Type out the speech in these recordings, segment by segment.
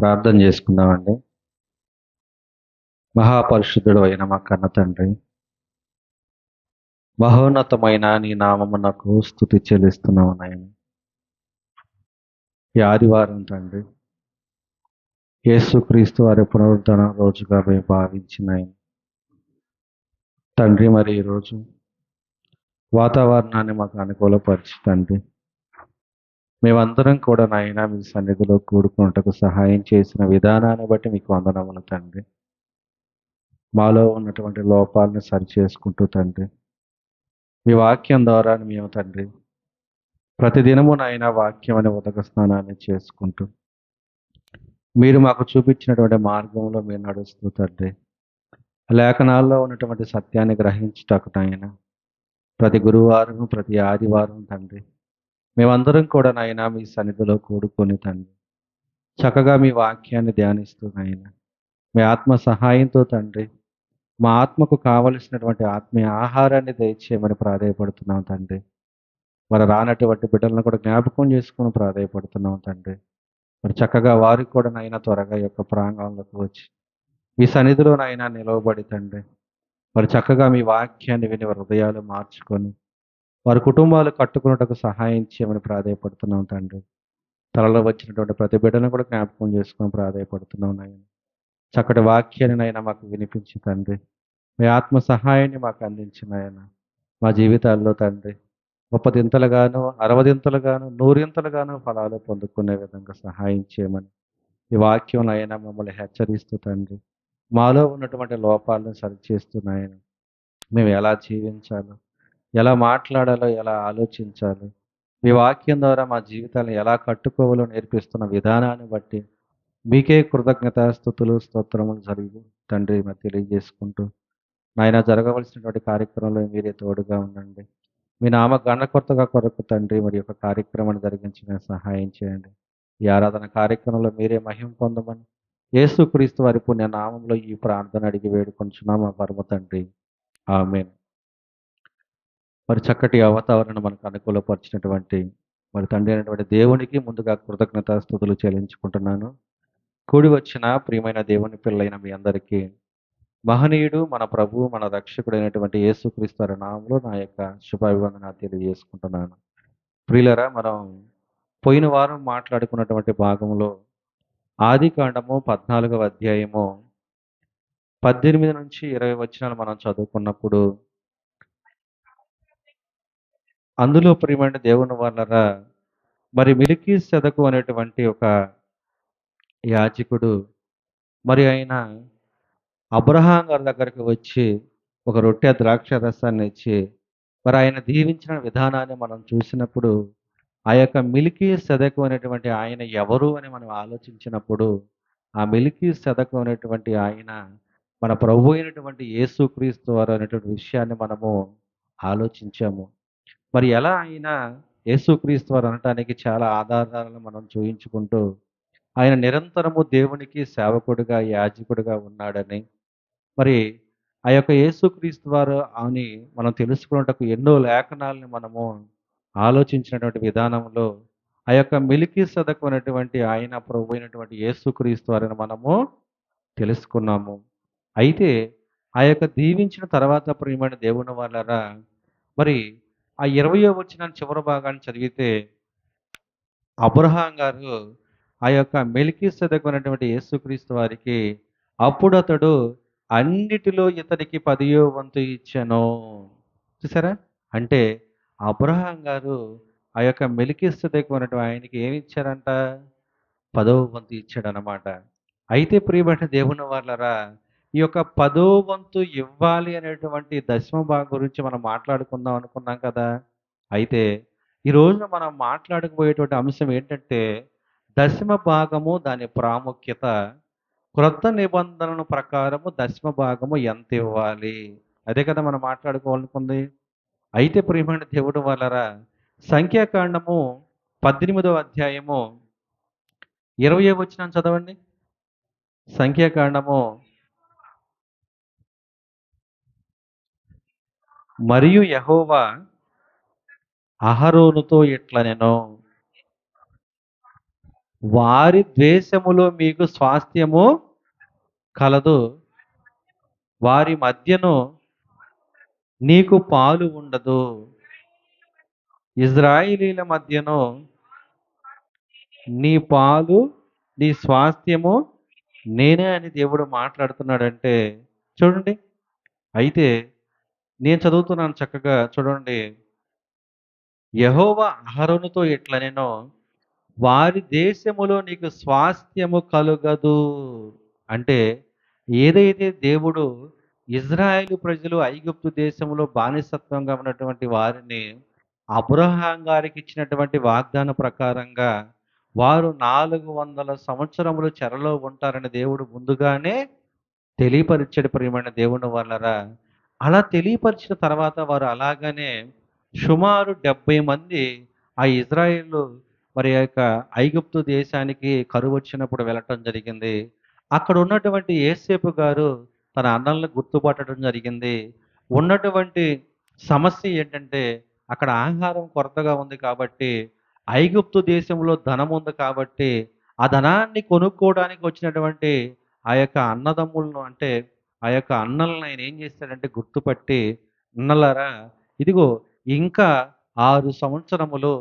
ప్రార్థన చేసుకుందామండి. మహాపరిశుద్ధుడు అయిన మా కన్న తండ్రి, మహోన్నతమైన నీ నామమునకు స్తుతి చెల్లిస్తున్నాము నాయన. ఈ ఆదివారం తండ్రి, యేసుక్రీస్తు వారి పునరుద్ధరణ రోజుగా మేము భావించిన ఆయన. తండ్రి, మరి ఈరోజు వాతావరణాన్ని మాకు అనుకూలపరిచి తండ్రి, మేమందరం కూడా నాయన మీ సన్నిధిలో కూడుకున్నటకు సహాయం చేసిన విధానాన్ని బట్టి మీకు వందనములు తండ్రి. మాలో ఉన్నటువంటి లోపాలను సరిచేసుకుంటూ తండ్రి, మీ వాక్యం ద్వారా మేము తండ్రి ప్రతిదినము నాయన వాక్యం అనే ఉదక స్నానాన్ని చేసుకుంటూ మీరు మాకు చూపించినటువంటి మార్గంలో మీరు నడుస్తూ తండ్రి, లేఖనాల్లో ఉన్నటువంటి సత్యాన్ని గ్రహించుటకు నాయన ప్రతి గురువారం ప్రతి ఆదివారం తండ్రి మేమందరం కూడా నాయన మీ సన్నిధిలో కూడుకొని తండ్రి చక్కగా మీ వాక్యాన్ని ధ్యానిస్తూ నాయన మీ ఆత్మ సహాయంతో తండ్రి మా ఆత్మకు కావలసినటువంటి ఆత్మీయ ఆహారాన్ని దయచేయమని ప్రాధేయపడుతున్నాం తండ్రి. మరి రానటువంటి బిడ్డలను కూడా జ్ఞాపకం చేసుకుని ప్రాధేయపడుతున్నాం తండ్రి. మరి చక్కగా వారికి కూడా నాయన త్వరగా యొక్క ప్రాంగణంలోకి వచ్చి మీ సన్నిధిలో నాయన నిలవబడి తండ్రి మరి చక్కగా మీ వాక్యాన్ని విని వారి హృదయాలు మార్చుకొని వారి కుటుంబాలు కట్టుకున్నటకు సహాయం చేయమని ప్రాధేయపడుతున్నాం తండ్రి. తలలో వచ్చినటువంటి ప్రతి బిడ్డను కూడా జ్ఞాపకం చేసుకొని ప్రాధేయపడుతున్నాం నాయన. చక్కటి వాక్యాన్ని నాయన మాకు వినిపించి తండ్రి మీ ఆత్మ సహాయాన్ని మాకు అందించిన ఆయన మా జీవితాల్లో తండ్రి 30 60 100 ఫలాలు పొందుకునే విధంగా సహాయం చేయమని ఈ వాక్యం అయినా మమ్మల్ని హెచ్చరిస్తూ తండ్రి మాలో ఉన్నటువంటి లోపాలను సరిచేస్తున్నాయని మేము ఎలా జీవించాలో ఎలా మాట్లాడాలో ఎలా ఆలోచించాలో మీ వాక్యం ద్వారా మా జీవితాలను ఎలా కట్టుకోవాలో నేర్పిస్తున్న విధానాన్ని బట్టి మీకే కృతజ్ఞతాస్తుతులు స్తోత్రములు జరిగి తండ్రి మరి తెలియజేసుకుంటూ నాయన జరగవలసినటువంటి కార్యక్రమంలో మీరే తోడుగా ఉండండి. మీ నామ గణకొత్తగా కొరకు తండ్రి మరి యొక్క కార్యక్రమాన్ని జరిగించిన సహాయం చేయండి. ఈ ఆరాధన కార్యక్రమంలో మీరే మహిమ పొందమని యేసుక్రీస్తు వారి పుణ్య నామంలో ఈ ప్రార్థన అడిగి వేడుకొంచున్నాం మా పరమ తండ్రి, ఆమేన్. మరి చక్కటి వాతావరణం మనకు అనుకూలపరిచినటువంటి మరి తండ్రి అయినటువంటి దేవునికి ముందుగా కృతజ్ఞతాస్తుతులు చెల్లించుకుంటున్నాను. కూడి వచ్చిన ప్రియమైన దేవుని పిల్లలైన మీ అందరికీ మహనీయుడు మన ప్రభు మన రక్షకుడైనటువంటి యేసుక్రీస్తు వారి నామంలో నా యొక్క శుభాభివందనాలు తెలియజేసుకుంటున్నాను. ప్రియులరా, మనం పోయిన వారం మాట్లాడుకున్నటువంటి భాగంలో ఆదికాండము 14వ అధ్యాయము 18 నుంచి 20 వచనాలు మనం చదువుకున్నప్పుడు అందులో ప్రియమైన దేవుని వాళ్ళరా మరి మెల్కీసెదెకు అనేటువంటి ఒక యాజకుడు మరి ఆయన అబ్రహాం గారి దగ్గరికి వచ్చి ఒక రొట్టె ద్రాక్ష రసాన్ని ఇచ్చి మరి ఆయన దీవించిన విధానాన్ని మనం చూసినప్పుడు ఆ యొక్క మెల్కీసెదెకు అనేటువంటి ఆయన ఎవరు అని మనం ఆలోచించినప్పుడు ఆ మెల్కీసెదెకు అనేటువంటి ఆయన మన ప్రభు అయినటువంటి యేసుక్రీస్తు వారు అనేటువంటి విషయాన్ని మనము ఆలోచించాము. మరి ఎలా ఆయన యేసుక్రీస్తు వారు అనటానికి చాలా ఆధారాలను మనం చూయించుకుంటూ ఆయన నిరంతరము దేవునికి సేవకుడిగా యాజకుడిగా ఉన్నాడని మరి ఆ యొక్క యేసుక్రీస్తు వారు అని మనం తెలుసుకున్నటకు ఎన్నో లేఖనాలని మనము ఆలోచించినటువంటి విధానంలో ఆ యొక్క మెల్కీసెదెకు అనేటువంటి ఆయన ప్రభు అయినటువంటి యేసుక్రీస్తు వారిని మనము తెలుసుకున్నాము. అయితే ఆ యొక్క దీవించిన తర్వాత ప్రియమైన దేవుని వాళ్ళరా మరి ఆ 20వ వచనం చివరి భాగాన్ని చదివితే అబ్రహాం గారు ఆ యొక్క మెల్కీసెదెకు అనేటువంటి యేసుక్రీస్తు వారికి అప్పుడు అతడు అన్నిటిలో ఇతనికి 10వ వంతు ఇచ్చెను. చూసారా? అంటే అబ్రహాం గారు ఆ యొక్క మెల్కీసెదెకు అనేటువంటి ఆయనకి ఏమి ఇచ్చారంట? 10వ వంతు ఇచ్చాడనమాట. అయితే ప్రియమైన దేవుని వాళ్ళరా ఈ యొక్క 10వ వంతు ఇవ్వాలి అనేటువంటి దశమ భాగం గురించి మనం మాట్లాడుకుందాం అనుకున్నాం కదా. అయితే ఈ రోజున మనం మాట్లాడకపోయేటువంటి అంశం ఏంటంటే దశమ భాగము దాని ప్రాముఖ్యత, క్రొత్త నిబంధనల ప్రకారము దశమ భాగము ఎంత ఇవ్వాలి, అదే కదా మనం మాట్లాడుకోవాలనుకుంది. అయితే ప్రియమైన దేవుడు వాళ్ళరా సంఖ్యాకాండము 18వ అధ్యాయము 20వ వచనం చదవండి. సంఖ్యాకాండము మరియు యెహోవా అహరోనుతో ఇట్లనెను, వారి ద్వేషములో మీకు స్వాస్థ్యము కలదు. వారి మధ్యను నీకు పాలు ఉండదు. ఇజ్రాయిలీల మధ్యను నీ పాలు, నీ స్వాస్థ్యము నేనే అని దేవుడు మాట్లాడుతున్నాడంటే చూడండి. అయితే నేను చదువుతున్నాను చక్కగా చూడండి. యెహోవా అహరోనుతో ఇట్లనెను, వారి దేశములో నీకు స్వాస్థ్యము కలుగదు. అంటే ఏదైతే దేవుడు ఇజ్రాయేలు ప్రజలు ఐగుప్తు దేశంలో బానిసత్వంగా ఉన్నటువంటి వారిని అబ్రహాం గారికి ఇచ్చినటువంటి వాగ్దాన ప్రకారంగా వారు 400 సంవత్సరములు చెరలో ఉంటారని దేవుడు ముందుగానే తెలియపరిచాడు ప్రియమైన దేవుని వాళ్ళరా. అలా తెలియపరిచిన తర్వాత వారు అలాగనే సుమారు 70 మంది ఆ ఇజ్రాయేలు మరి ఆ యొక్క ఐగుప్తు దేశానికి కరువు వచ్చినప్పుడు వెళ్ళటం జరిగింది. అక్కడ ఉన్నటువంటి యేసేపు గారు తన అన్నలను గుర్తుపట్టడం జరిగింది. ఉన్నటువంటి సమస్య ఏంటంటే అక్కడ ఆహారం కొరతగా ఉంది కాబట్టి, ఐగుప్తు దేశంలో ధనం ఉంది కాబట్టి, ఆ ధనాన్ని కొనుక్కోవడానికి వచ్చినటువంటి ఆ యొక్క అన్నదమ్ములను అంటే ఆ యొక్క అన్నలను ఆయన ఏం చేశాడంటే గుర్తుపట్టి, అన్నలారా ఇదిగో ఇంకా 6 సంవత్సరములు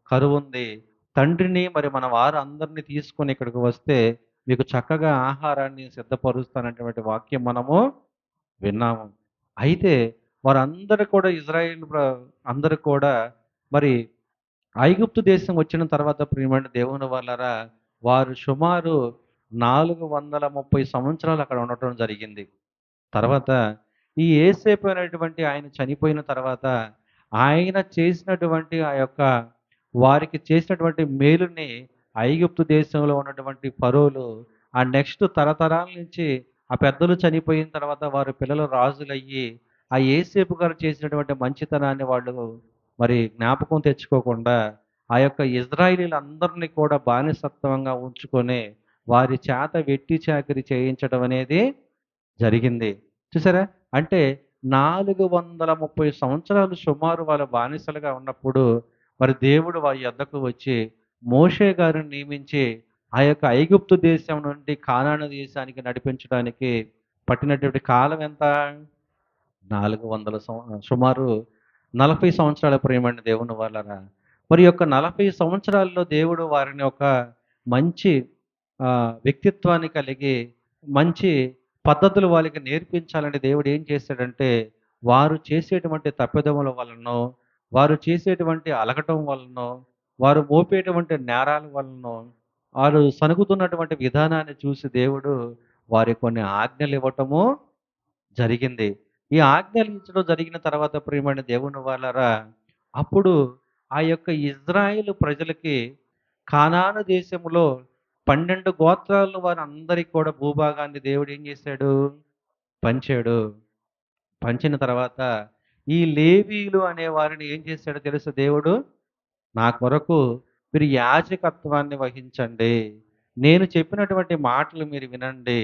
కరువుంది. తండ్రిని మరి మన వారు అందరిని తీసుకొని ఇక్కడికి వస్తే మీకు చక్కగా ఆహారాన్ని సిద్ధపరుస్తానటువంటి వాక్యం మనము విన్నాము. అయితే వారందరూ కూడా అందరూ కూడా మరి ఐగుప్తు దేశం వచ్చిన తర్వాత ప్రియమైన దేవుని వాళ్ళారా, వారు సుమారు 430 సంవత్సరాలు అక్కడ ఉండటం జరిగింది. తర్వాత ఈ యేసేపు అనేటువంటి ఆయన చనిపోయిన తర్వాత ఆయన చేసినటువంటి ఆ యొక్క వారికి చేసినటువంటి మేలుని ఐగుప్తు దేశంలో ఉన్నటువంటి ఫరోలు ఆ నెక్స్ట్ తరతరాల నుంచి ఆ పెద్దలు చనిపోయిన తర్వాత వారి పిల్లలు రాజులయ్యి ఆ యేసేపు గారు చేసినటువంటి మంచితనాన్ని వాళ్ళు మరి జ్ఞాపకం తెచ్చుకోకుండా ఆ యొక్క ఇజ్రాయిలీలందరినీ కూడా బానిసత్వంగా ఉంచుకొని వారి చేత వెట్టి చాకిరి చేయించడం అనేది జరిగింది. చూసారా? అంటే 430 సంవత్సరాలు సుమారు వాళ్ళు బానిసలుగా ఉన్నప్పుడు, మరి దేవుడు వారి యొద్దకు వచ్చి, మోషే గారిని నియమించి, ఆ యొక్క ఐగుప్తు దేశం నుండి కానాను దేశానికి నడిపించడానికి పట్టినటువంటి కాలం ఎంత? 400 సుమారు 40 సంవత్సరాల ప్రియమైన దేవుని వాళ్ళరా. మరి యొక్క 40 సంవత్సరాల్లో దేవుడు వారిని ఒక మంచి వ్యక్తిత్వాన్ని కలిగి, మంచి పద్ధతులు వాళ్ళకి నేర్పించాలని దేవుడు ఏం చేశాడంటే, వారు చేసేటువంటి తప్పిదముల వలనో, వారు చేసేటువంటి అలగటం వలనో, వారు మోపేటువంటి నేరాల వలనో, వారు సణుగుతున్నటువంటి విధానాన్ని చూసి దేవుడు వారికి కొన్ని ఆజ్ఞలు ఇవ్వటము జరిగింది. ఈ ఆజ్ఞలు ఇచ్చడం జరిగిన తర్వాత ప్రియమైన దేవుని వాళ్ళారా, అప్పుడు ఆ యొక్క ఇజ్రాయేలు ప్రజలకి కానాను దేశములో 12 గోత్రాల వారందరికి కూడా భూభాగాన్ని దేవుడు ఏం చేశాడు? పంచాడు. పంచిన తర్వాత ఈ లేవీయులు అనే వారిని ఏం చేశాడో తెలుసా దేవుడు? నా కొరకు మీరు యాజకత్వాన్ని వహించండి. నేను చెప్పినటువంటి మాటలు మీరు వినండి.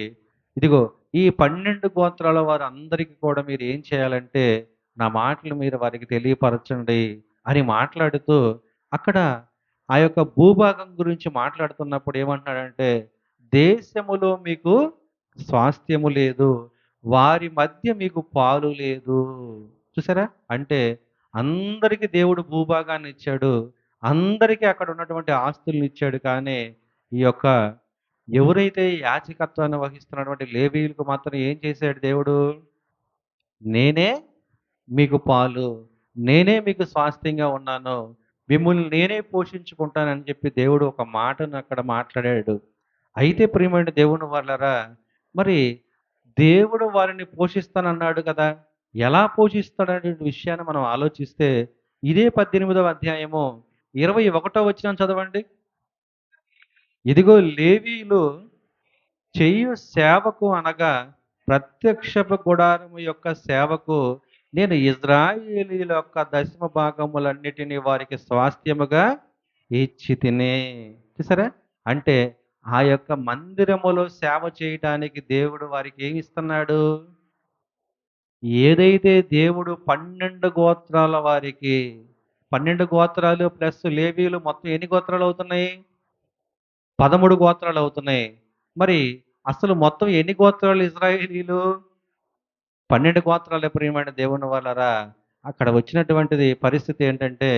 ఇదిగో ఈ 12 గోత్రాల వారందరికీ కూడా మీరు ఏం చేయాలంటే, నా మాటలు మీరు వారికి తెలియపరచండి అని మాట్లాడుతూ, అక్కడ ఆ యొక్క భూభాగం గురించి మాట్లాడుతున్నప్పుడు ఏమంటున్నాడంటే, దేశములో మీకు స్వాస్థ్యము లేదు. వారి మధ్య మీకు పాలు లేదు. చూసారా? అంటే అందరికి దేవుడు భూభాగాన్ని ఇచ్చాడు. అందరికీ అక్కడ ఉన్నటువంటి ఆస్తుల్ని ఇచ్చాడు. కానీ ఈ యొక్క ఎవరైతే యాజకత్వాన్ని వహిస్తున్నటువంటి లేవీయులకు మాత్రం ఏం చేశాడు దేవుడు? నేనే మీకు పాలు, నేనే మీకు స్వాస్థ్యంగా ఉన్నాను. మిమ్మల్ని నేనే పోషించుకుంటానని చెప్పి దేవుడు ఒక మాటను అక్కడ మాట్లాడాడు. అయితే ప్రియమైన దేవుని వాళ్ళరా, మరి దేవుడు వారిని పోషిస్తానన్నాడు కదా! ఎలా పోషిస్తాడనే విషయాన్ని మనం ఆలోచిస్తే, ఇదే 18వ అధ్యాయము 21వ వచనం చదవండి. ఇదిగో లేవీయులు చేయు సేవకు అనగా ప్రత్యక్షపు గుడారము యొక్క సేవకు నేను ఇజ్రాయేలీయుల యొక్క దశమ భాగములన్నిటినీ వారికి స్వాస్థ్యముగా ఇచ్చి తినే. చూసారా? అంటే ఆ యొక్క మందిరములో సేవ చేయటానికి దేవుడు వారికి ఏమి ఇస్తున్నాడు? ఏదైతే దేవుడు 12 గోత్రాల వారికి 12 గోత్రాలు ప్లస్ లేవీయులు మొత్తం ఎన్ని గోత్రాలు అవుతున్నాయి? 13 గోత్రాలు అవుతున్నాయి. మరి అసలు మొత్తం ఎన్ని గోత్రాలు ఇజ్రాయేలీలు? 12 గోత్రాలే ప్రియమైన దేవుని వాళ్ళరా. అక్కడ వచ్చినటువంటిది పరిస్థితి ఏంటంటే,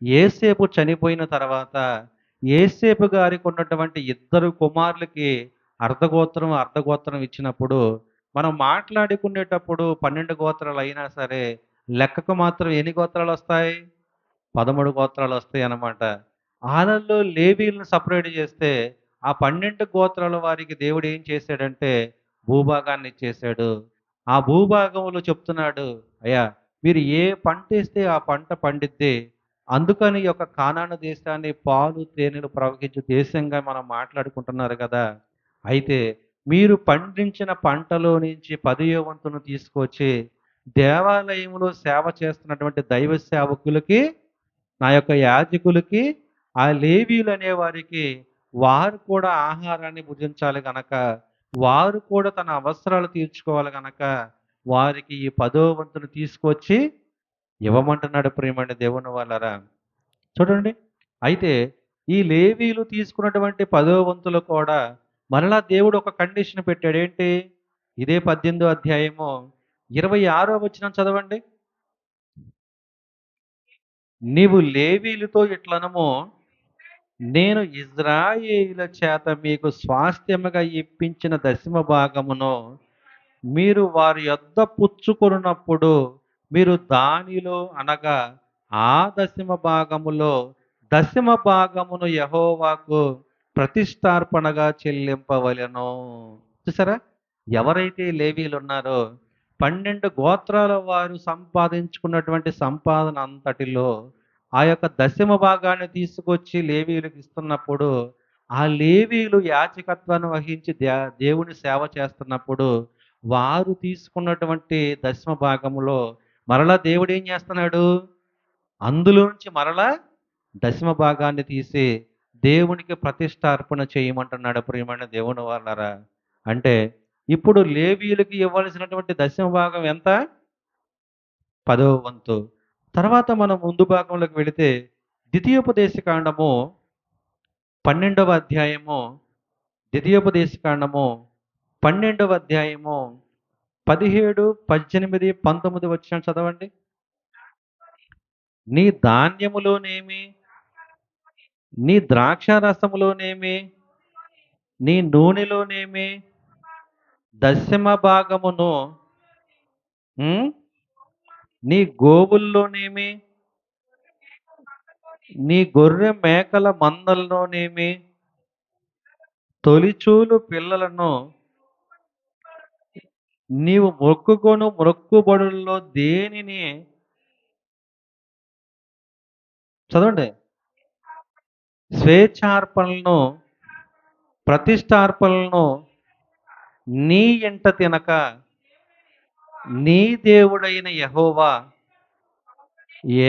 యేసేపు చనిపోయిన తర్వాత, యేసేపు గారికి ఉన్నటువంటి ఇద్దరు కుమారులకి అర్ధగోత్రం, అర్ధగోత్రం ఇచ్చినప్పుడు, మనం మాట్లాడుకునేటప్పుడు 12 గోత్రాలు అయినా సరే, లెక్కకు మాత్రం ఎన్ని గోత్రాలొస్తాయి? 13 గోత్రాలొస్తాయన్నమాట. ఆళ్ళల్లో లేవీయులను సెపరేట్ చేస్తే, ఆ 12 గోత్రాల వారికి దేవుడు ఏం చేశాడంటే, భూభాగాన్ని ఇచ్చేశాడు. ఆ భూభాగంలో చెప్తున్నాడు, అయ్యా మీరు ఏ పంటేస్తే ఆ పంట పండిద్ది. అందుకని ఈ యొక్క కానాను దేశాన్ని పాలు, తేనెలు ప్రవహించు దేశంగా మనం మాట్లాడుకుంటున్నారు కదా! అయితే మీరు పండించిన పంటలో నుంచి 10వ వంతును తీసుకొచ్చి, దేవాలయంలో సేవ చేస్తున్నటువంటి దైవ సేవకులకి, నా యొక్క యాజకులకి, ఆ లేవీయులు అనే వారికి వారు కూడా ఆహారాన్ని భుజించాలి గనక, వారు కూడా తన అవసరాలు తీర్చుకోవాలి గనక, వారికి ఈ 10వ వంతును తీసుకొచ్చి ఇవ్వమంటున్నాడు ప్రియమైన దేవుని వాళ్ళరా. చూడండి. అయితే ఈ లేవీయులు తీసుకున్నటువంటి 10వ వంతులు కూడా మరలా దేవుడు ఒక కండిషన్ పెట్టాడు. ఏంటి? ఇదే 18వ అధ్యాయము 26వ వచనం చదవండి. నీవు లేవీయులతో ఇట్లనము, నేను ఇజ్రాయేలీయుల చేత మీకు స్వాస్థ్యముగా ఇప్పించిన దశమ భాగమును మీరు వారి యొద్ద పుచ్చుకొనున్నప్పుడు మీరు దానిలో అనగా ఆ దశమ భాగములో దశమ భాగమును యెహోవాకు ప్రతిష్టార్పణగా చెల్లింపవలెను. చూసారా? ఎవరైతే లేవీయులు ఉన్నారో 12 గోత్రాల వారు సంపాదించుకున్నటువంటి సంపాదన అంతటిలో ఆ యొక్క దశమ భాగాన్ని తీసుకొచ్చి లేవీయులకు ఇస్తున్నప్పుడు, ఆ లేవీయులు యాజకత్వాన్ని వహించి దేవుని సేవ చేస్తున్నప్పుడు, వారు తీసుకున్నటువంటి దశమ భాగములో మరలా దేవుడు ఏం చేస్తున్నాడు? అందులోంచి మరలా దశమ భాగాన్ని తీసి దేవునికి ప్రతిష్టార్పణ చేయమంటున్నాడు ప్రియమైన దేవుని వాళ్ళారా. అంటే ఇప్పుడు లేవీయులకి ఇవ్వాల్సినటువంటి దశమ భాగం ఎంత? 10వ వంతు. తర్వాత మనం ముందు భాగంలోకి వెళితే ద్వితీయోపదేశకాండము 12వ అధ్యాయము, ద్వితీయోపదేశకాండము 12వ అధ్యాయము 17, 18, 19 వచనాలు చదవండి. నీ ధాన్యములోనేమి, నీ ద్రాక్షారసములోనేమి, నీ నూనెలోనేమి దశమ భాగమును, ఉమ్, నీ గోవుల్లోనేమి, నీ గొర్రె మేకల మందల్లోనేమి తొలిచూలు పిల్లలను నీవు మొక్కుకొను మొక్కుబడుల్లో దేనిని చదవండి. స్వేచ్ఛార్పణలను, ప్రతిష్టార్పణలను నీ ఇంట తినక నీ దేవుడైన యెహోవా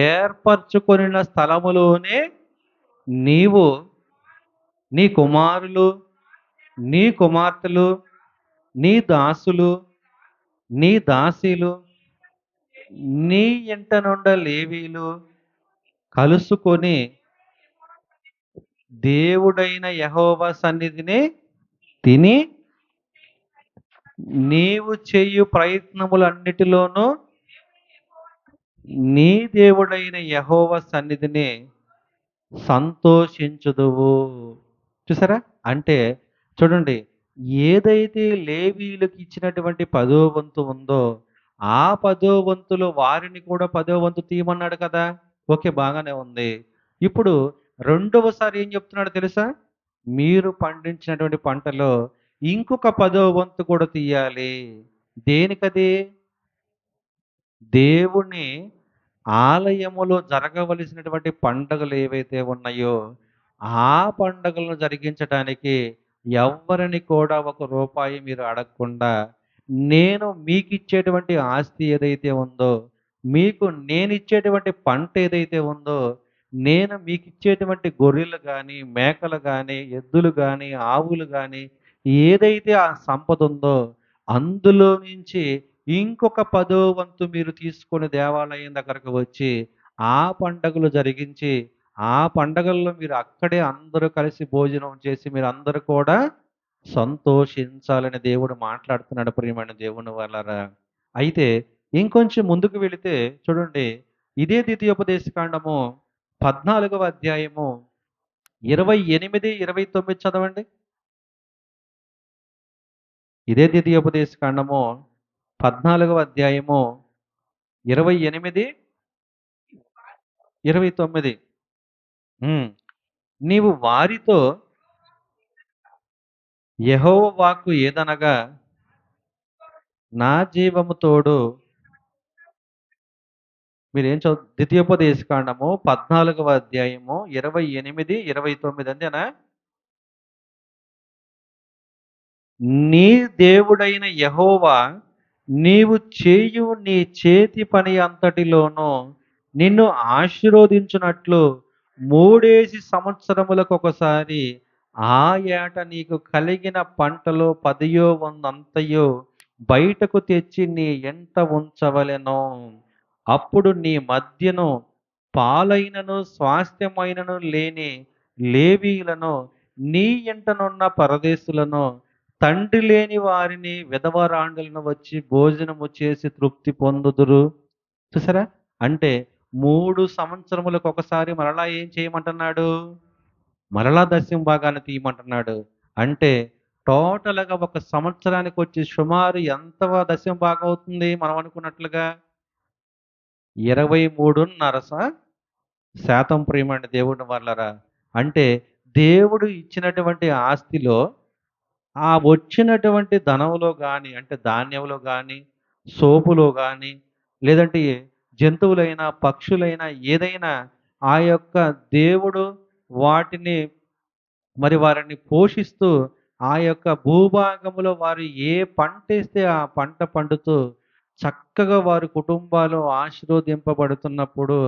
ఏర్పరచుకొనిన స్థలములోనే నీవు, నీ కుమారులు, నీ కుమార్తెలు, నీ దాసులు, నీ దాసీలు, నీ ఇంట నుండి లేవీయులు కలుసుకొని దేవుడైన యెహోవా సన్నిధిని తిని నీవు చేయు ప్రయత్నములన్నిటిలోనూ నీ దేవుడైన యెహోవా సన్నిధిని సంతోషించుదువు. చూసారా? అంటే చూడండి, ఏదైతే లేవీయులకు ఇచ్చినటువంటి 10వ వంతు ఉందో, ఆ 10వ వంతులో వారిని కూడా 10వ వంతు తీయమన్నాడు కదా! ఓకే, బాగానే ఉంది. ఇప్పుడు రెండవసారి ఏం చెప్తున్నాడో తెలుసా? మీరు పండించినటువంటి పంటలో ఇంకొక 10వ వంతు కూడా తీయాలి. దేనికది? దేవుని ఆలయములో జరగవలసినటువంటి పండగలు ఏవైతే ఉన్నాయో, ఆ పండగలను జరిగించటానికి ఎవ్వరిని కూడా ఒక రూపాయి మీరు అడగకుండా, నేను మీకిచ్చేటువంటి ఆస్తి ఏదైతే ఉందో, మీకు నేనిచ్చేటువంటి పంట ఏదైతే ఉందో, నేను మీకిచ్చేటువంటి గొర్రెలు గానీ, మేకలు గానీ, ఎద్దులు గానీ, ఆవులు గానీ, ఏదైతే ఆ సంపద ఉందో, అందులో నుంచి ఇంకొక 10వ వంతు మీరు తీసుకొని దేవాలయం దగ్గరకు వచ్చి, ఆ పండగలు జరిగించి, ఆ పండగల్లో మీరు అక్కడే అందరూ కలిసి భోజనం చేసి మీరు అందరూ కూడా సంతోషించాలని దేవుడు మాట్లాడుతున్నాడు ప్రియమైన దేవుని వాళ్ళరా. అయితే ఇంకొంచెం ముందుకు వెళితే చూడండి, ఇదే ద్వితీయోపదేశకాండము 14వ అధ్యాయము 28, 29 చదవండి. ఇదే ద్వితీయోపదేశకాండము 14వ అధ్యాయము 28, 29. హ్మ్. నీవు వారితో యెహోవా వాక్కు ఏదనగా, నా జీవము తోడు మీరేం ద్వితీయోపదేశకాండము 14వ అధ్యాయము 28, 29 అంతేనా? నీ దేవుడైన యెహోవా నీవు చేయు నీ చేతి పని అంతటిలోనూ నిన్ను ఆశీర్వదించునట్లు 3 సంవత్సరములకు ఒకసారి ఆ ఏట నీకు కలిగిన పంటలో 10వ వంతు బయటకు తెచ్చి నీ ఎంట ఉంచవలెను. అప్పుడు నీ మధ్యను పాలైనను స్వాస్థ్యమైనను లేని లేవీయులను, నీ ఇంటనున్న పరదేశులను, తండ్రి లేని వారిని, విధవరాండ్రులను వచ్చి భోజనము చేసి తృప్తి పొందుదురు. చూసారా? అంటే 3 సంవత్సరములకు ఒకసారి మరలా ఏం చేయమంటున్నాడు? మరలా దశమ భాగాన్ని తీయమంటున్నాడు. అంటే టోటల్‌గా ఒక సంవత్సరానికి వచ్చి సుమారు ఎంత దశమ భాగం అవుతుంది మనం అనుకున్నట్లుగా? 23.5% ప్రియమైన దేవుని వాళ్ళరా. అంటే దేవుడు ఇచ్చినటువంటి ఆస్తిలో ఆ వచ్చినటువంటి ధనంలో గాని, అంటే ధాన్యంలో గాని, సోపులో గాని, లేదంటే జంతువులైనా, పక్షులైనా ఏదైనా ఆ యొక్క దేవుడు వాటిని మరి వారిని పోషిస్తూ ఆ యొక్క భూభాగంలో వారు ఏ పంటేస్తే ఆ పంట పండుతూ చక్కగా వారి కుటుంబాలు ఆశీర్వదింపబడుతున్నప్పుడు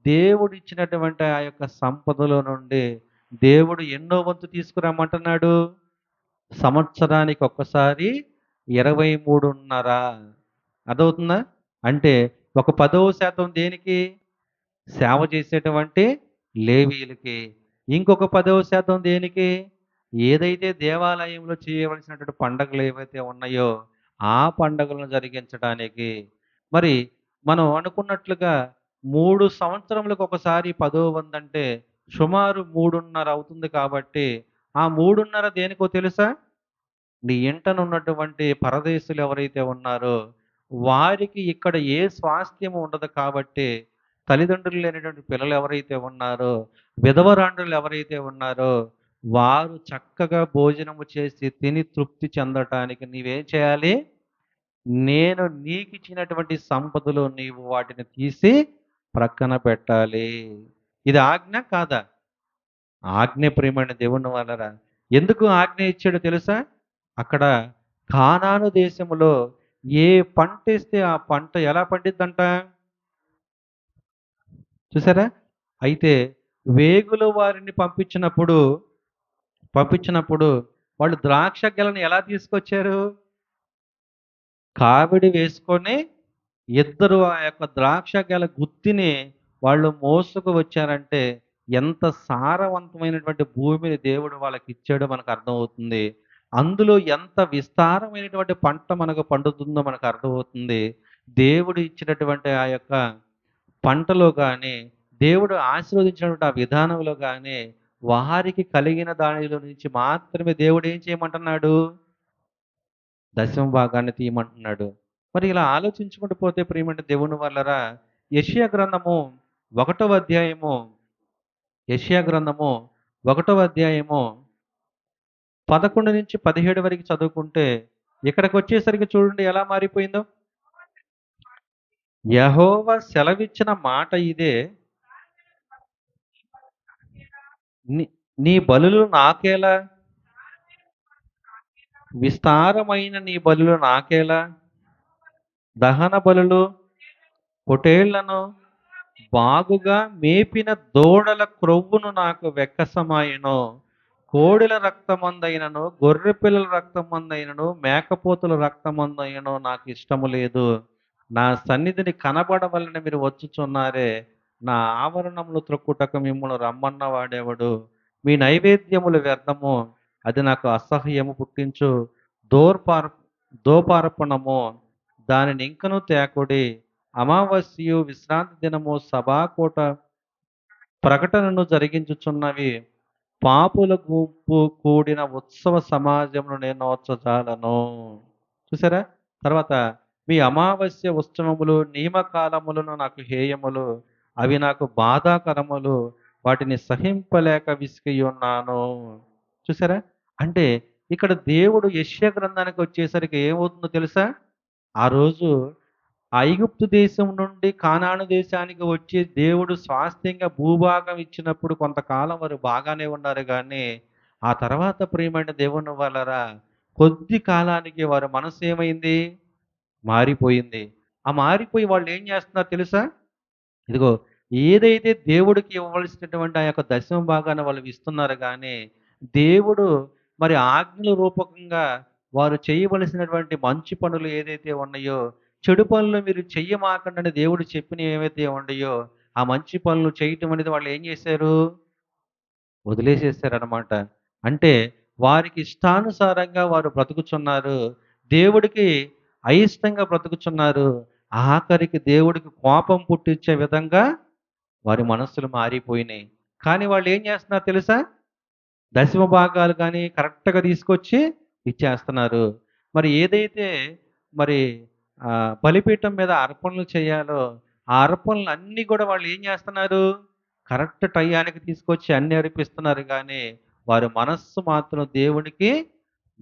దేవుడిచ్చినటువంటి ఆ యొక్క సంపదలో నుండి దేవుడు ఎన్నో వంతు తీసుకురమ్మంటున్నాడు? సంవత్సరానికి ఒక్కసారి 23.5. అర్థమవుతుందా? అంటే ఒక 10% దేనికి? సేవ చేసేటువంటి లేవీయులకి. ఇంకొక 10% దేనికి? ఏదైతే దేవాలయంలో చేయవలసినటువంటి పండగలు ఏవైతే ఉన్నాయో, ఆ పండగలను జరిగించడానికి. మరి మనం అనుకున్నట్లుగా 3 సంవత్సరములకు ఒకసారి 10వ వంతంటే సుమారు 3.5 అవుతుంది కాబట్టి, ఆ 3.5 దేనికో తెలుసా? నీ ఇంటనున్నటువంటి పరదేశులు ఎవరైతే ఉన్నారో, వారికి ఇక్కడ ఏ స్వాస్థ్యము ఉండదు కాబట్టి, తల్లిదండ్రులు లేనటువంటి పిల్లలు ఎవరైతే ఉన్నారో, విధవరాండ్రులు ఎవరైతే ఉన్నారో, వారు చక్కగా భోజనము చేసి తిని తృప్తి చెందటానికి నీవేం చేయాలి? నేను నీకిచ్చినటువంటి సంపదలో నీవు వాటిని తీసి ప్రక్కన పెట్టాలి. ఇది ఆజ్ఞ కాదా? ఆజ్ఞ ప్రియమైన దేవుని వాళ్ళరా. ఎందుకు ఆజ్ఞ ఇచ్చాడో తెలుసా? అక్కడ కానాను దేశములో ఏ పంటేస్తే ఆ పంట ఎలా పండిద్దంట? చూసారా? అయితే వేగుల వారిని పంపించినప్పుడు వాళ్ళు ద్రాక్ష గెలను ఎలా తీసుకొచ్చారు? కావిడి వేసుకొని ఇద్దరు ఆ యొక్క ద్రాక్ష గెల గుత్తిని వాళ్ళు మోసుకు వచ్చారంటే ఎంత సారవంతమైనటువంటి భూమిని దేవుడు వాళ్ళకి ఇచ్చాడో మనకు అర్థమవుతుంది. అందులో ఎంత విస్తారమైనటువంటి పంట మనకు పండుతుందో మనకు అర్థమవుతుంది. దేవుడు ఇచ్చినటువంటి ఆ యొక్క పంటలో గాని, దేవుడు ఆశీర్వదించినటువంటి ఆ విధానంలో గాని, వారికి కలిగిన దానిలో నుంచి మాత్రమే దేవుడు ఏం చేయమంటున్నాడు? దశమ భాగాన్ని తీయమంటున్నాడు. మరి ఇలా ఆలోచించుకుంటూ పోతే ప్రియమైన దేవుని వాళ్ళరా, యెషయా గ్రంథము 1వ అధ్యాయము యెషయా గ్రంథము 1వ అధ్యాయము 11-17 వరకు చదువుకుంటే, ఇక్కడికొచ్చేసరికి చూడండి ఎలా మారిపోయిందో. యెహోవా సెలవిచ్చిన మాట ఇదే, నీ నీ బలులు నాకేలా? విస్తారమైన నీ బలులు నాకేలా? దహన బలులు, పొటేళ్లను బాగుగా మేపిన దూడల క్రొవ్వును నాకు వెక్కసమాయెను. కోడెల రక్తమందైనను, గొర్రె పిల్లల రక్తమందైనను, మేకపోతుల రక్తమందైనను నాకు ఇష్టము లేదు. నా సన్నిధిని కనబడవలన మీరు వచ్చుచున్నారే, నా ఆవరణములు త్రొక్కుటకు మిమ్మల్ని రమ్మన్న వాడెవడు? మీ నైవేద్యములు వ్యర్థము, అది నాకు అసహ్యము పుట్టించు. దోర్పార్ దోపార్పణము, దానిని ఇంకను తేకుడి. అమావాస్యయు విశ్రాంతి దినము సభాకూట ప్రకటనను జరిగించుచున్నవి. పాపుల గుంపు కూడిన ఉత్సవ సమాజమును నేను నోచజాలను. చూసారా? తర్వాత మీ అమావాస్య ఉత్సవములు నియమకాలములను నాకు హేయములు, అవి నాకు బాధాకరములు, వాటిని సహింపలేక విసిగి ఉన్నాను. చూసారా? అంటే ఇక్కడ దేవుడు యెషయా గ్రంథానికి వచ్చేసరికి ఏమవుతుందో తెలుసా? ఆ రోజు ఐగుప్తు దేశం నుండి కానాను దేశానికి వచ్చి దేవుడు స్వాస్థ్యంగా భూభాగం ఇచ్చినప్పుడు కొంతకాలం వారు బాగానే ఉన్నారు కానీ, ఆ తర్వాత ప్రియమైన దేవుని వలరా కొద్ది కాలానికి వారి మనసు ఏమైంది? మారిపోయింది. ఆ మారిపోయి వాళ్ళు ఏం చేస్తున్నారు తెలుసా? ఇదిగో ఏదైతే దేవుడికి ఇవ్వవలసినటువంటి ఆ యొక్క దశమ భాగాన్ని వాళ్ళు ఇస్తున్నారు కానీ, దేవుడు మరి ఆజ్ఞల రూపకంగా వారు చేయవలసినటువంటి మంచి పనులు ఏదైతే ఉన్నాయో, చెడు పనులు మీరు చెయ్యమాకండి అని దేవుడు చెప్పినవి ఏవైతే ఉన్నాయో, ఆ మంచి పనులు చేయటం అనేది వాళ్ళు ఏం చేశారు? వదిలేసేసారనమాట. అంటే వారికి ఇష్టానుసారంగా వారు బ్రతుకుచున్నారు. దేవుడికి అయిష్టంగా బ్రతుకుచున్నారు. ఆఖరికి దేవుడికి కోపం పుట్టించే విధంగా వారి మనస్సులు మారిపోయినాయి. కానీ వాళ్ళు ఏం చేస్తున్నారు తెలుసా? దశమ భాగాలు కానీ కరెక్ట్‌గా తీసుకొచ్చి ఇచ్చేస్తున్నారు. మరి ఏదైతే మరి బలిపీఠం మీద అర్పణలు చేయాలో, ఆ అర్పణలన్నీ కూడా వాళ్ళు ఏం చేస్తున్నారు? కరెక్ట్ టయానికి తీసుకొచ్చి అన్నీ అర్పిస్తున్నారు గానీ, వారి మనస్సు మాత్రం దేవునికి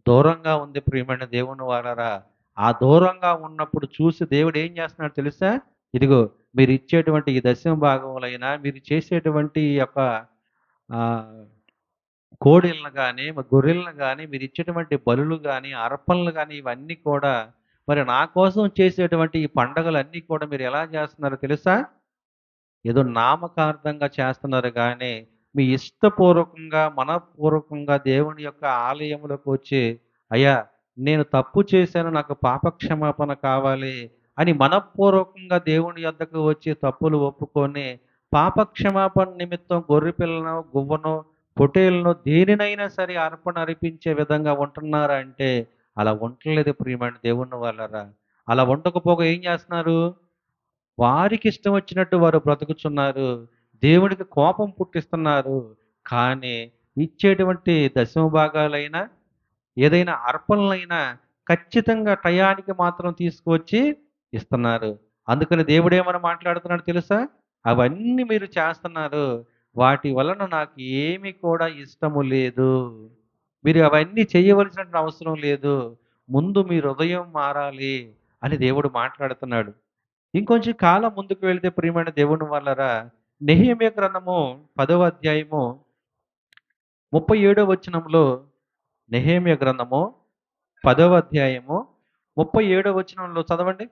దూరంగా ఉంది ప్రియమైన దేవుని వారలారా. ఆ దూరంగా ఉన్నప్పుడు చూసి దేవుడు ఏం చేస్తున్నాడో తెలుసా? ఇదిగో మీరిచ్చేటువంటి ఈ దశమ భాగములైనా, మీరు చేసేటువంటి ఈ యొక్క ఆహ్ కోడెలను గాని, గొర్రెలను గాని, మీరిచ్చేటువంటి బలులు గాని, అర్పణలు గాని, ఇవన్నీ కూడా మరి నా కోసం చేసేటువంటి ఈ పండగలన్నీ కూడా మీరు ఎలా చేస్తున్నారో తెలుసా? ఏదో నామకార్థంగా చేస్తున్నారు గానీ, మీ ఇష్టపూర్వకంగా, మనఃపూర్వకంగా దేవుని యొక్క ఆలయములోకి వచ్చి, అయ్యా! నేను తప్పు చేశాను, నాకు పాప క్షమాపణ కావాలి అని మనఃపూర్వకంగా దేవుని యొద్దకు వచ్చి తప్పులు ఒప్పుకొని, పాప క్షమాపణ నిమిత్తం గొర్రె పిల్లనో, గువ్వనో, పొట్టేలునో దేనినైనా సరే అర్పణ అర్పించే విధంగా ఉంటున్నారా అంటే, అలా ఉండట్లేదు ప్రియమైన దేవుని వాళ్ళరా. అలా ఉండకపోగా ఏం చేస్తున్నారు? వారికిష్టం వచ్చినట్టు వారు బ్రతుకుచున్నారు. దేవుడికి కోపం పుట్టిస్తున్నారు. కానీ ఇచ్చేటువంటి దశమ భాగాలైనా, ఏదైనా అర్పణలైనా ఖచ్చితంగా టయానికి మాత్రం తీసుకువచ్చి ఇస్తున్నారు. అందుకని దేవుడేమని మాట్లాడుతున్నాడో తెలుసా? అవన్నీ మీరు చేస్తున్నారు. వాటి వలన నాకు ఏమి కూడా ఇష్టము లేదు. మీరు అవన్నీ చేయవలసిన అవసరం లేదు. ముందు మీ హృదయం మారాలి అని దేవుడు మాట్లాడుతున్నాడు. ఇంకొంచెం కాలం ముందుకు వెళితే ప్రియమైన దేవుని వల్లరా నెహెమ్యా గ్రంథము 10వ అధ్యాయము 37వ వచనంలో నెహెమ్యా గ్రంథము 10వ అధ్యాయము 37వ వచనంలో చదవండి.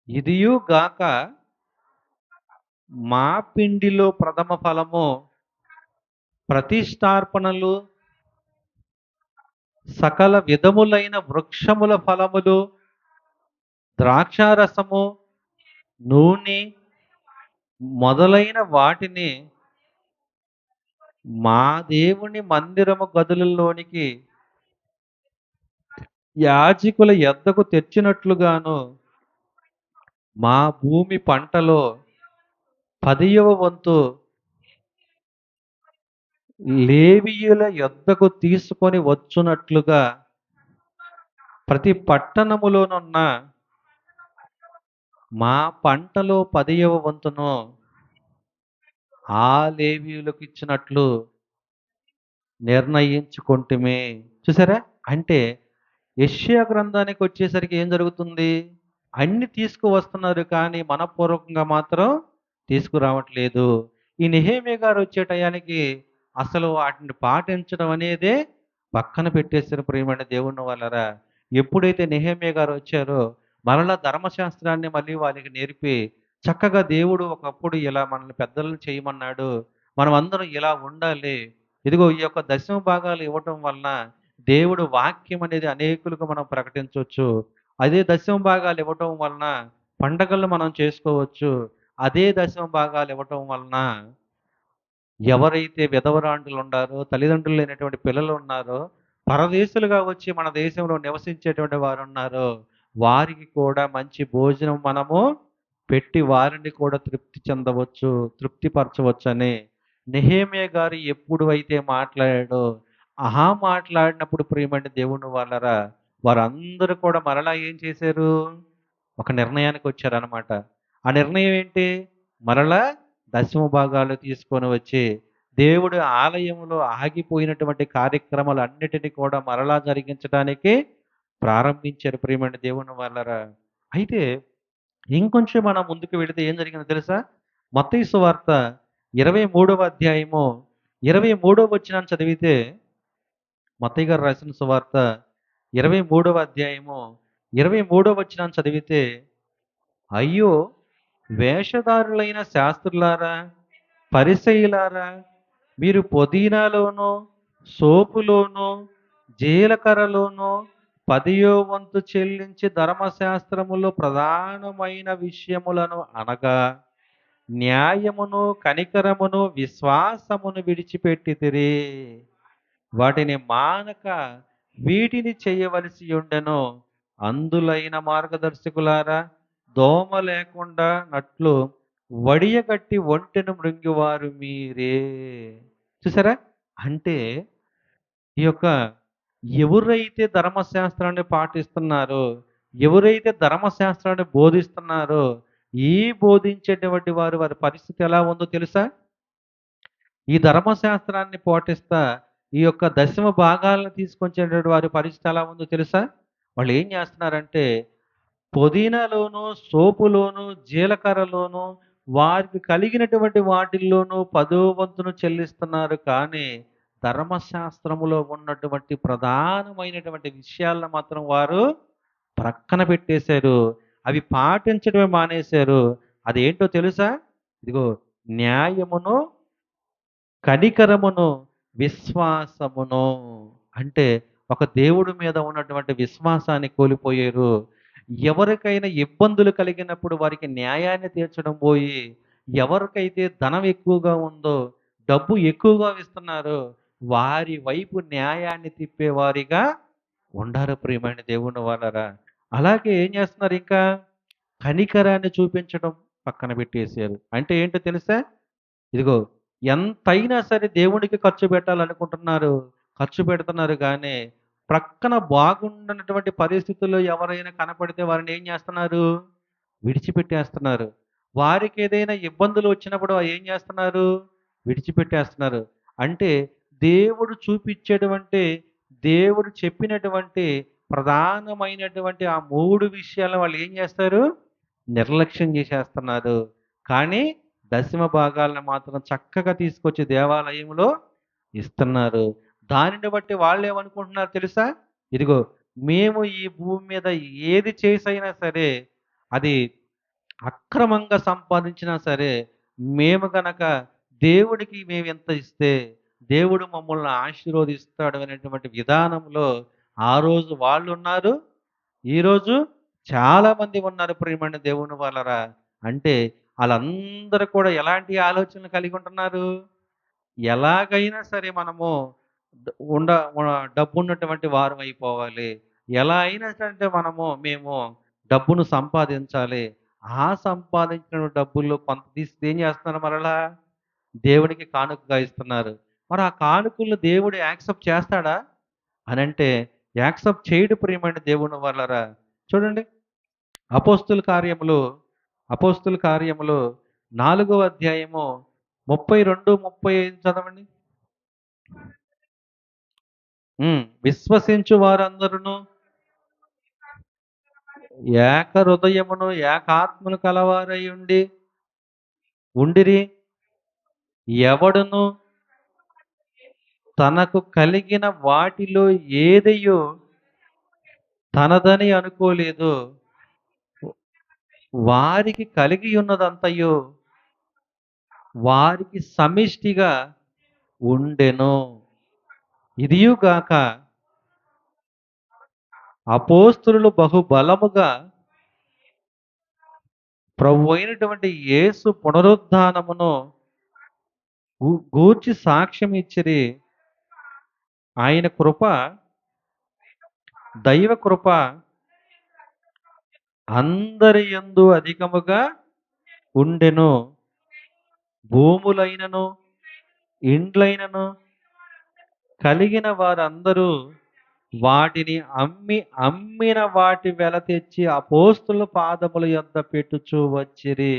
ఇదియు గాక మా పిండిలో ప్రథమ ఫలము, ప్రతిష్టార్పణలు, సకల విధములైన వృక్షముల ఫలములు, ద్రాక్షారసము, నూనె మొదలైన వాటిని మా దేవుని మందిరము గదులలోనికి యాజకుల యొద్దకు తెచ్చినట్లుగాను మా భూమి పంటలో 10వ వంతు లేవీయుల యొద్దకు తీసుకొని వచ్చునట్లుగా ప్రతి పట్టణములోనున్న మా పంటలో 10వ వంతును ఆ లేవీయులకు ఇచ్చినట్లు నిర్ణయించుకుంటుమే. చూసారా? అంటే యెషయా గ్రంథానికి వచ్చేసరికి ఏం జరుగుతుంది? అన్ని తీసుకువస్తున్నారు కానీ మనఃపూర్వకంగా మాత్రం తీసుకురావట్లేదు. ఈ నెహెమ్యా గారు వచ్చే టయానికి అసలు వాటిని పాటించడం అనేదే పక్కన పెట్టేసారు ప్రియమైన దేవుని వల్లరా. ఎప్పుడైతే నెహెమ్యా గారు వచ్చారో మరలా ధర్మశాస్త్రాన్ని మళ్ళీ వాళ్ళకి నేర్పి చక్కగా దేవుడు ఒకప్పుడు ఇలా మనల్ని పెద్దలను చేయమన్నాడు. మనం అందరం ఇలా ఉండాలి. ఇదిగో ఈ యొక్క దశమ భాగాలు ఇవ్వటం వలన దేవుడు వాక్యం అనేది అనేకులకు మనం ప్రకటించవచ్చు. అదే దశమ భాగాలు ఇవ్వటం వలన పండగలు మనం చేసుకోవచ్చు. అదే దశమ భాగాలు ఇవ్వటం వలన ఎవరైతే విధవరాండ్రులు ఉండారో, తల్లిదండ్రులు లేనటువంటి పిల్లలు ఉన్నారో, పరదేశులుగా వచ్చి మన దేశంలో నివసించేటువంటి వారున్నారో, వారికి కూడా మంచి భోజనం మనము పెట్టి వారిని కూడా తృప్తి చెందవచ్చు, తృప్తిపరచవచ్చని నెహెమ్యా గారు ఎప్పుడు అయితే మాట్లాడాడో, మాట్లాడినప్పుడు ప్రియమైన దేవుని వాళ్ళరా, వారందరూ కూడా మరలా ఏం చేశారు? ఒక నిర్ణయానికి వచ్చారనమాట. ఆ నిర్ణయం ఏంటి? మరలా దశమ భాగాలు తీసుకొని వచ్చి దేవుడి ఆలయంలో ఆగిపోయినటువంటి కార్యక్రమాలన్నిటిని కూడా మరలా జరిగించడానికి ప్రారంభించారు ప్రియమైన దేవుని వాళ్ళరా. అయితే ఇంకొంచెం మనం ముందుకు వెళితే ఏం జరిగిందో తెలుసా? మత్తయి సువార్త 23వ అధ్యాయము 23వ వచనాన్ని చదివితే, మత్తయి గారు రాసిన సువార్త 23వ అధ్యాయము 23వ వచనాన్ని చదివితే, అయ్యో! వేషధారులైన శాస్త్రులారా, పరిసయ్యులారా, మీరు పుదీనాలోనూ, సోపులోనూ, జీలకర్రలోనూ పదియో వంతు చెల్లించి ధర్మశాస్త్రములో ప్రధానమైన విషయములను అనగా న్యాయమును, కనికరమును, విశ్వాసమును విడిచిపెట్టితిరి. వాటిని మానక వీటిని చేయవలసి ఉండెను. అందులైన మార్గదర్శకులారా, దోమ లేకుండా నట్లు వడియగట్టి ఒంటెను మృంగివారు మీరే. చూసారా? అంటే ఈ యొక్క ఎవరైతే ధర్మశాస్త్రాన్ని పాటిస్తున్నారో, ఎవరైతే ధర్మశాస్త్రాన్ని బోధిస్తున్నారో, ఈ బోధించేటువంటి వారి పరిస్థితి ఎలా ఉందో తెలుసా? ఈ ధర్మశాస్త్రాన్ని పాటిస్తా ఈ యొక్క దశమ భాగాలను తీసుకొచ్చేటువంటి వారి పరిస్థితి ఎలా ఉందో తెలుసా? వాళ్ళు ఏం చేస్తున్నారంటే పుదీనాలోను, సోపులోను, జీలకర్రలోను వారికి కలిగినటువంటి వాటిల్లోనూ పదో వంతును చెల్లిస్తున్నారు. కానీ ధర్మశాస్త్రములో ఉన్నటువంటి ప్రధానమైనటువంటి విషయాలను మాత్రం వారు ప్రక్కన పెట్టేశారు. అవి పాటించడమే మానేశారు. అదేంటో తెలుసా? ఇదిగో న్యాయమును, కనికరమును, విశ్వాసమును. అంటే ఒక దేవుడి మీద ఉన్నటువంటి విశ్వాసాన్ని కోల్పోయారు. ఎవరికైనా ఇబ్బందులు కలిగినప్పుడు వారికి న్యాయాన్ని తీర్చడం పోయి, ఎవరికైతే ధనం ఎక్కువగా ఉందో, డబ్బు ఎక్కువగా ఇస్తున్నారో, వారి వైపు న్యాయాన్ని తిప్పేవారిగా ఉండారు ప్రియమైన దేవుని వాళ్ళరా. అలాగే ఏం చేస్తున్నారు ఇంకా? కనికరాన్ని చూపించడం పక్కన పెట్టేశారు. అంటే ఏంటో తెలుసా? ఇదిగో ఎంతైనా సరే దేవునికి ఖర్చు పెట్టాలనుకుంటున్నారు. ఖర్చు పెడుతున్నారు గానీ, ప్రక్కన బాగుండనటువంటి పరిస్థితుల్లో ఎవరైనా కనపడితే వారిని ఏం చేస్తున్నారు? విడిచిపెట్టేస్తున్నారు. వారికేదైనా ఇబ్బందులు వచ్చినప్పుడు ఏం చేస్తున్నారు? విడిచిపెట్టేస్తున్నారు. అంటే దేవుడు చూపిచ్చేటువంటి, దేవుడు చెప్పినటువంటి ప్రధానమైనటువంటి ఆ 3 విషయాలను వాళ్ళు ఏం చేస్తారు? నిర్లక్ష్యం చేసేస్తున్నారు. కానీ దశమ భాగాలను మాత్రం చక్కగా తీసుకొచ్చి దేవాలయంలో ఇస్తున్నారు. దానిని బట్టి వాళ్ళేమనుకుంటున్నారు తెలుసా? ఇదిగో మేము ఈ భూమి మీద ఏది చేసైనా సరే, అది అక్రమంగా సంపాదించినా సరే, మేము గనక దేవుడికి మేమింత ఇస్తే, దేవుడు మమ్మల్ని ఆశీర్వదిస్తాడు అనేటువంటి విధానంలో ఆ రోజు వాళ్ళున్నారు. ఈరోజు చాలామంది ఉన్నారు ప్రియమైన దేవుని వాళ్ళరా. అంటే ఆళ్ళందరూ కూడా ఎలాంటి ఆలోచనలు కలిగి ఉంటున్నారు? ఎలాగైనా సరే మనము డ ఉండ వ డబ్బున్నటువంటి వారమైపోవాలి. ఎలా అయినా సరే మేము డబ్బును సంపాదించాలి. ఆ సంపాదించిన డబ్బుల్లో కొంత తీసి ఏం చేస్తున్నారు మరలా? దేవునికి కానుకగా ఇస్తున్నారు. మరి ఆ కానుకలను దేవుడు యాక్సెప్ట్ చేస్తాడా? అనంటే యాక్సెప్ట్ చేయడు ప్రియమైన దేవుని వాళ్ళరా. చూడండి అపోస్తుల కార్యములు, అపోస్తుల కార్యములు 4వ అధ్యాయము 32, 35 చదవండి. విశ్వసించు వారందరును ఏక హృదయమును, ఏకాత్మను కలవారై ఉండిరి. ఎవడును తనకు కలిగిన వాటిలో ఏదయో తనదని అనుకోలేదు. వారికి కలిగి ఉన్నదంతయు వారికి సమిష్టిగా ఉండెను. ఇదియుగాక అపోస్తలులు బహుబలముగా ప్రభు అయినటువంటి యేసు పునరుద్ధానమును గూర్చి సాక్ష్యం ఇచ్చిరి. ఆయన కృప, దైవ కృప అందరి యందు అధికముగా ఉండెను. భూములైనను ఇండ్లైనను కలిగిన వారందరూ వాటిని అమ్మిన వాటి వెల తెచ్చి అపోస్తుల పాదముల యొద్ద పెట్టుచూ వచ్చిరి.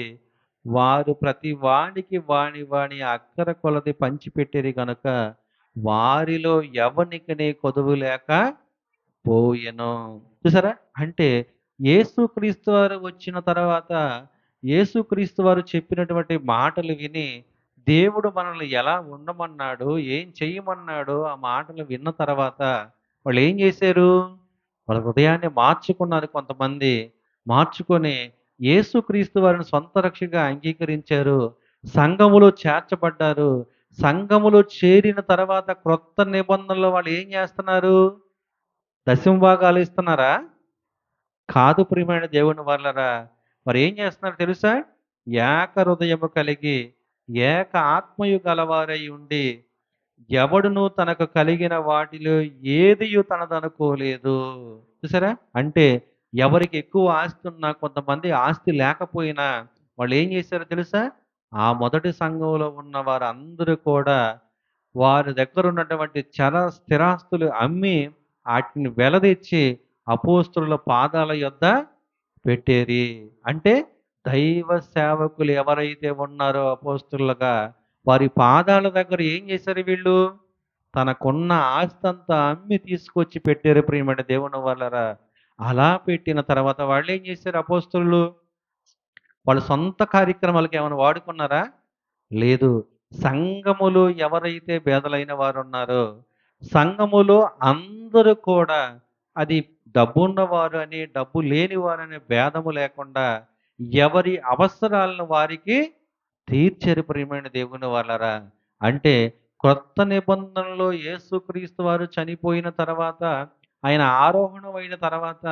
వారు ప్రతి వానికి వాని అక్కర కొలది పంచిపెట్టిరి గనుక వారిలో ఎవనికిని కొదువు లేక పోయెను. చూసారా? అంటే యేసుక్రీస్తు వారు వచ్చిన తర్వాత యేసుక్రీస్తు వారు చెప్పినటువంటి మాటలు విని దేవుడు మనల్ని ఎలా ఉండమన్నాడు, ఏం చేయమన్నాడు, ఆ మాటలు విన్న తర్వాత వాళ్ళు ఏం చేశారు? వాళ్ళ హృదయాన్ని మార్చుకున్నారు కొంతమంది. మార్చుకొని యేసుక్రీస్తు వారిని సొంత రక్షగా అంగీకరించారు. సంఘములో చేర్చబడ్డారు. సంఘములో చేరిన తర్వాత క్రొత్త నిబంధనలో వాళ్ళు ఏం చేస్తున్నారు? దశమ భాగాలు ఇస్తున్నారా? కాదు ప్రియమైన దేవుని వాళ్ళరా. మరి ఏం చేస్తున్నారు తెలుసా? ఏక హృదయము కలిగి ఏక ఆత్మయు గలవారై ఉండి ఎవడును తనకు కలిగిన వాటిలో ఏదియు తనదనుకోలేదు. చూసారా? అంటే ఎవరికి ఎక్కువ ఆస్తి ఉన్నా, కొంతమంది ఆస్తి లేకపోయినా వాళ్ళు ఏం చేశారో తెలుసా? ఆ మొదటి సంఘంలో ఉన్న వారందరూ కూడా వారి దగ్గర ఉన్నటువంటి చర స్థిరాస్తులు అమ్మి వాటిని వెలదెచ్చి అపోస్తుల పాదాల యొద్ద పెట్టేరి. అంటే దైవ సేవకులు ఎవరైతే ఉన్నారో అపోస్తులుగా వారి పాదాల దగ్గర ఏం చేశారు వీళ్ళు? తనకున్న ఆస్తి అంతా అమ్మి తీసుకొచ్చి పెట్టారు ప్రియమైన దేవుని వాళ్ళరా. అలా పెట్టిన తర్వాత వాళ్ళు ఏం చేశారు అపోస్తులు? వాళ్ళ సొంత కార్యక్రమాలకు ఏమైనా వాడుకున్నారా? లేదు. సంఘములో ఎవరైతే పేదలైన వారు ఉన్నారో, సంఘములో అందరూ కూడా అది డబ్బున్నవారు అని, డబ్బు లేనివారనే భేదము లేకుండా ఎవరి అవసరాలను వారికి తీర్చారు ప్రియమైన దేవుని వాళ్ళరా. అంటే క్రొత్త నిబంధనలో యేసుక్రీస్తు వారు చనిపోయిన తర్వాత, ఆయన ఆరోహణమైన తర్వాత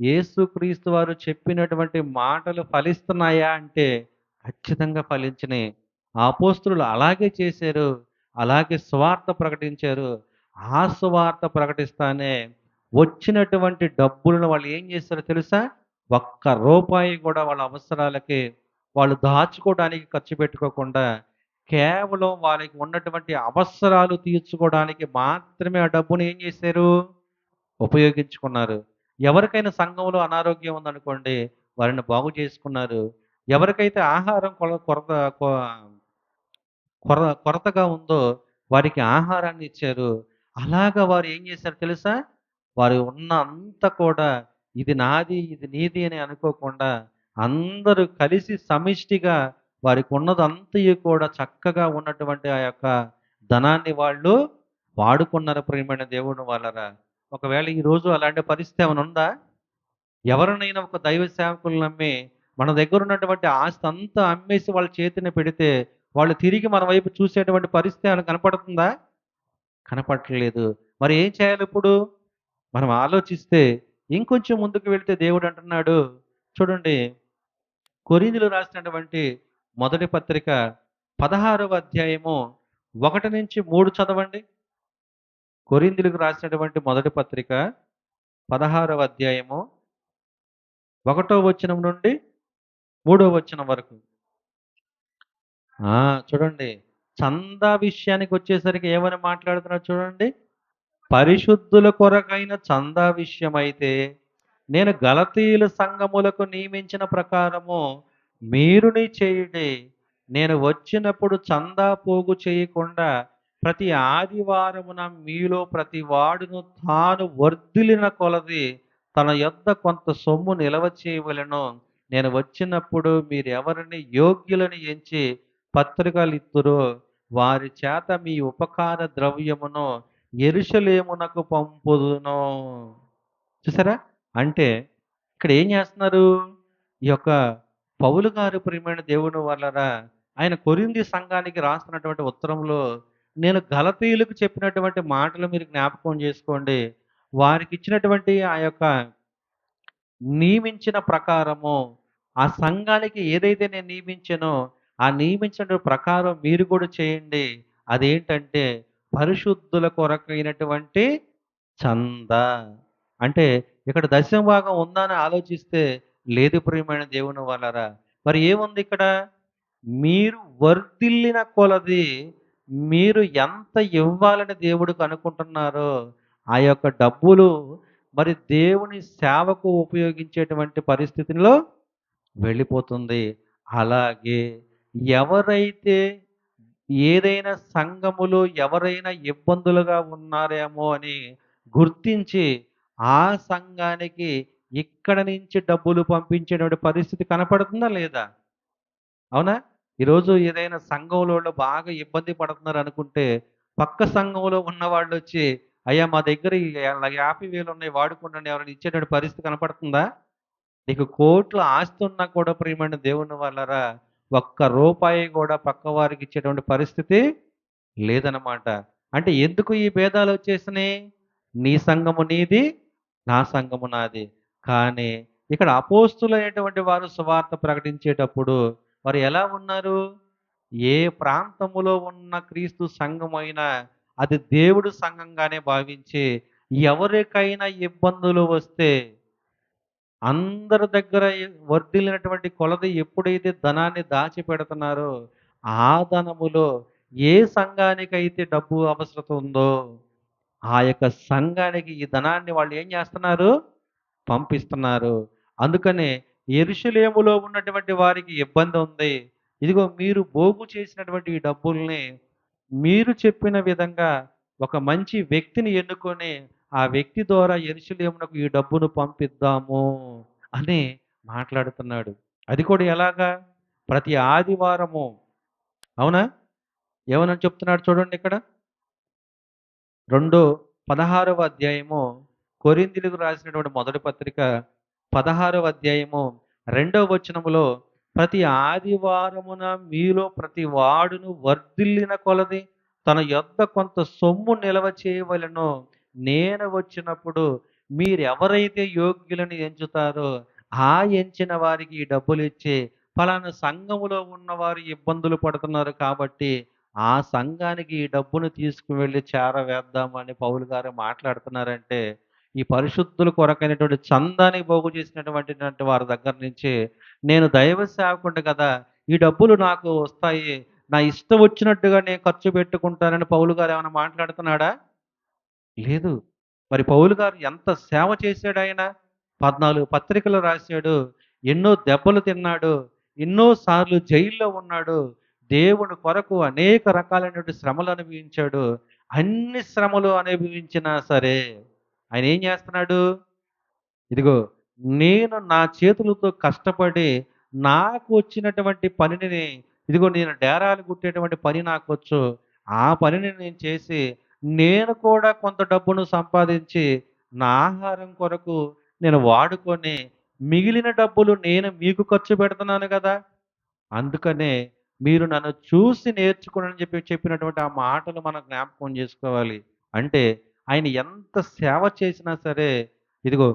యేసుక్రీస్తు వారు చెప్పినటువంటి మాటలు ఫలిస్తున్నాయా అంటే ఖచ్చితంగా ఫలించినాయి. ఆ అపోస్తలులు అలాగే చేశారు. అలాగే సువార్త ప్రకటించారు. ఆ సువార్త ప్రకటిస్తానే వచ్చినటువంటి డబ్బులను వాళ్ళు ఏం చేశారో తెలుసా? ఒక్క రూపాయి కూడా వాళ్ళ అవసరాలకి వాళ్ళు దాచుకోవడానికి ఖర్చు పెట్టుకోకుండా కేవలం వాళ్ళకి ఉన్నటువంటి అవసరాలు తీర్చుకోవడానికి మాత్రమే ఆ డబ్బును ఏం చేశారు? ఉపయోగించుకున్నారు. ఎవరికైనా సంఘంలో అనారోగ్యం ఉందనుకోండి, వారిని బాగు చేసుకున్నారు. ఎవరికైతే ఆహారం కొరతగా ఉందో వారికి ఆహారాన్ని ఇచ్చారు. అలాగా వారు ఏం చేశారో తెలుసా? వారు ఉన్న అంతా కూడా ఇది నాది, ఇది నీది అని అనుకోకుండా అందరూ కలిసి సమిష్టిగా వారికి ఉన్నదంతయు కూడా చక్కగా ఉన్నటువంటి ఆ యొక్క ధనాన్ని వాళ్ళు వాడుకున్నారు ప్రియమైన దేవుని వాళ్ళరా. ఒకవేళ ఈరోజు అలాంటి పరిస్థితి ఏమైనా ఉందా? ఎవరినైనా ఒక దైవ సేవకులను నమ్మి మన దగ్గర ఉన్నటువంటి ఆస్తి అంతా అమ్మేసి వాళ్ళ చేతిన పెడితే వాళ్ళు తిరిగి మన వైపు చూసేటువంటి పరిస్థితి ఏమైనా కనపడుతుందా? కనపడట్లేదు. మరి ఏం చేయాలి ఇప్పుడు? మనం ఆలోచిస్తే ఇంకొంచెం ముందుకు వెళ్తే దేవుడు అంటున్నాడు చూడండి, కొరింథీయులు రాసినటువంటి మొదటి పత్రిక 16వ అధ్యాయము 1-3 చదవండి. కొరింథీయులకు రాసినటువంటి మొదటి పత్రిక 16వ అధ్యాయము 1వ వచనం నుండి 3వ వచనం వరకు. చూడండి, చందా విషయానికి వచ్చేసరికి ఏమని మాట్లాడుతున్నాడు చూడండి. పరిశుద్ధుల కొరకైన చందా విషయమైతే నేను గలతీయుల సంఘములకు నియమించిన ప్రకారము మీరుని చేయుడి. నేను వచ్చినప్పుడు చందా పోగు చేయకుండా ప్రతి ఆదివారమున మీలో ప్రతి వాడును తాను వర్ధిల్లిన కొలది తన యొద్ద కొంత సొమ్ము నిలవ చేయవలెను. నేను వచ్చినప్పుడు మీరు ఎవరిని యోగ్యులని ఎంచి పత్రికలు ఇత్తురో వారి చేత మీ ఉపకార ద్రవ్యమును యెరూషలేమునకు పంపుదును. చూసారా? అంటే ఇక్కడ ఏం చేస్తున్నారు? ఈ యొక్క పౌలు గారు ప్రియమైన దేవుని వల్లరా ఆయన కొరింథీ సంఘానికి రాస్తున్నటువంటి ఉత్తరంలో నేను గలతీయులకు చెప్పినటువంటి మాటలు మీరు జ్ఞాపకం చేసుకోండి. వారికి ఇచ్చినటువంటి ఆ యొక్క నియమించిన ప్రకారము ఆ సంఘానికి ఏదైతే నేను నియమించానో, ఆ నియమించిన ప్రకారం మీరు కూడా చేయండి. అదేంటంటే పరిశుద్ధుల కొరకైనటువంటి చందా. అంటే ఇక్కడ దశమ భాగం ఉందా అని ఆలోచిస్తే లేదు ప్రియమైన దేవుని వాళ్ళారా. మరి ఏముంది ఇక్కడ? మీరు వర్ధిల్లిన కొలది మీరు ఎంత ఇవ్వాలని దేవుడికి అనుకుంటున్నారో, ఆ యొక్క డబ్బులు మరి దేవుని సేవకు ఉపయోగించేటువంటి పరిస్థితిలో వెళ్ళిపోతుంది. అలాగే ఎవరైతే ఏదైనా సంఘములో ఎవరైనా ఇబ్బందులుగా ఉన్నారేమో అని గుర్తించి, ఆ సంఘానికి ఇక్కడ నుంచి డబ్బులు పంపించేటువంటి పరిస్థితి కనపడుతుందా లేదా? అవునా? ఈరోజు ఏదైనా సంఘంలోళ్ళు బాగా ఇబ్బంది పడుతున్నారనుకుంటే, పక్క సంఘంలో ఉన్నవాళ్ళొచ్చి, "అయ్యా! మా దగ్గర ఈ 50,000 ఉన్నాయి వాడుకోండి" అని ఎవరైనా ఇచ్చేటువంటి పరిస్థితి కనపడుతుందా? నీకు కోట్ల ఆస్తి ఉన్నా కూడా ప్రియమైన దేవుని వల్లరా, ఒక్క రూపాయి కూడా పక్కవారికి ఇచ్చేటువంటి పరిస్థితి లేదనమాట. అంటే ఎందుకు ఈ భేదాలొచ్చేసినాయి? నీ సంఘము నీది, నా సంఘము నాది. కానీ ఇక్కడ అపోస్తులైనటువంటి వారు సువార్త ప్రకటించేటప్పుడు వారు ఎలా ఉన్నారు? ఏ ప్రాంతములో ఉన్న క్రీస్తు సంఘమైనా అది దేవుడు సంఘంగానే భావించి, ఎవరికైనా ఇబ్బందులు వస్తే అందరి దగ్గర వర్ధిల్లినటువంటి కొలది ఎప్పుడైతే ధనాన్ని దాచిపెడుతున్నారో, ఆ ధనములో ఏ సంఘానికైతే డబ్బు అవసరత ఉందో, ఆ యొక్క సంఘానికి ఈ ధనాన్ని వాళ్ళు ఏం చేస్తున్నారు? పంపిస్తున్నారు. అందుకనే యెరూషలేములో ఉన్నటువంటి వారికి ఇబ్బందుంది. ఇదిగో మీరు పోగు చేసినటువంటి ఈ డబ్బుల్ని మీరు చెప్పిన విధంగా ఒక మంచి వ్యక్తిని ఎన్నుకొని, ఆ వ్యక్తి ద్వారా యెరూషలేమునకు ఈ డబ్బును పంపిద్దాము అని మాట్లాడుతున్నాడు. అది కూడా ఎలాగా? ప్రతి ఆదివారము అవునా? ఏమని చెప్తున్నాడు చూడండి ఇక్కడ. రెండో 16వ అధ్యాయము కొరింథీయులకు రాసినటువంటి మొదటి పత్రిక 16వ అధ్యాయము 2వ వచనములో ప్రతి ఆదివారమున మీలో ప్రతి వాడును వర్ధిల్లిన కొలది తన యొద్ద కొంత సొమ్ము నిల్వ చేయవలెను. నేను వచ్చినప్పుడు మీరెవరైతే యోగ్యులని ఎంచుతారో ఆ ఎంచిన వారికి ఈ డబ్బులు ఇచ్చి ఫలానా సంఘములో ఉన్నవారు ఇబ్బందులు పడుతున్నారు కాబట్టి ఆ సంఘానికి ఈ డబ్బును తీసుకువెళ్ళి చేరవేద్దామని పౌలు గారు మాట్లాడుతున్నారంటే, ఈ పరిశుద్ధుల కొరకైనటువంటి చందాని పోగు చేసినటువంటి వారి దగ్గర నుంచి, నేను దైవ సేవకుడిని కదా! ఈ డబ్బులు నాకు వస్తాయి. నా ఇష్టం వచ్చినట్టుగా నేను ఖర్చు పెట్టుకుంటానని పౌలు గారు ఏమైనా మాట్లాడుతున్నాడా? లేదు. మరి పౌలు గారు ఎంత సేవ చేశాడాయన? 14 పత్రికలు రాసాడు. ఎన్నో దెబ్బలు తిన్నాడు. ఎన్నో సార్లు జైల్లో ఉన్నాడు. దేవుని కొరకు అనేక రకాలైనటువంటి శ్రమలు అనుభవించాడు. అన్ని శ్రమలు అనుభవించినా సరే, ఆయన ఏం చేస్తున్నాడు? ఇదిగో నేను నా చేతులతో కష్టపడి నాకు వచ్చినటువంటి పనిని ఇదిగో నేను డేరాలు కుట్టేటువంటి పని నాకొచ్చు. ఆ పనిని నేను చేసి నేను కూడా కొంత డబ్బును సంపాదించి నా ఆహారం కొరకు నేను వాడుకొని మిగిలిన డబ్బులు నేను మీకు ఖర్చు పెడుతున్నాను కదా! అందుకనే మీరు నన్ను చూసి నేర్చుకోండి అని చెప్పినటువంటి ఆ మాటలు మనం జ్ఞాపకం చేసుకోవాలి. అంటే ఆయన ఎంత సేవ చేసినా సరే ఇదిగో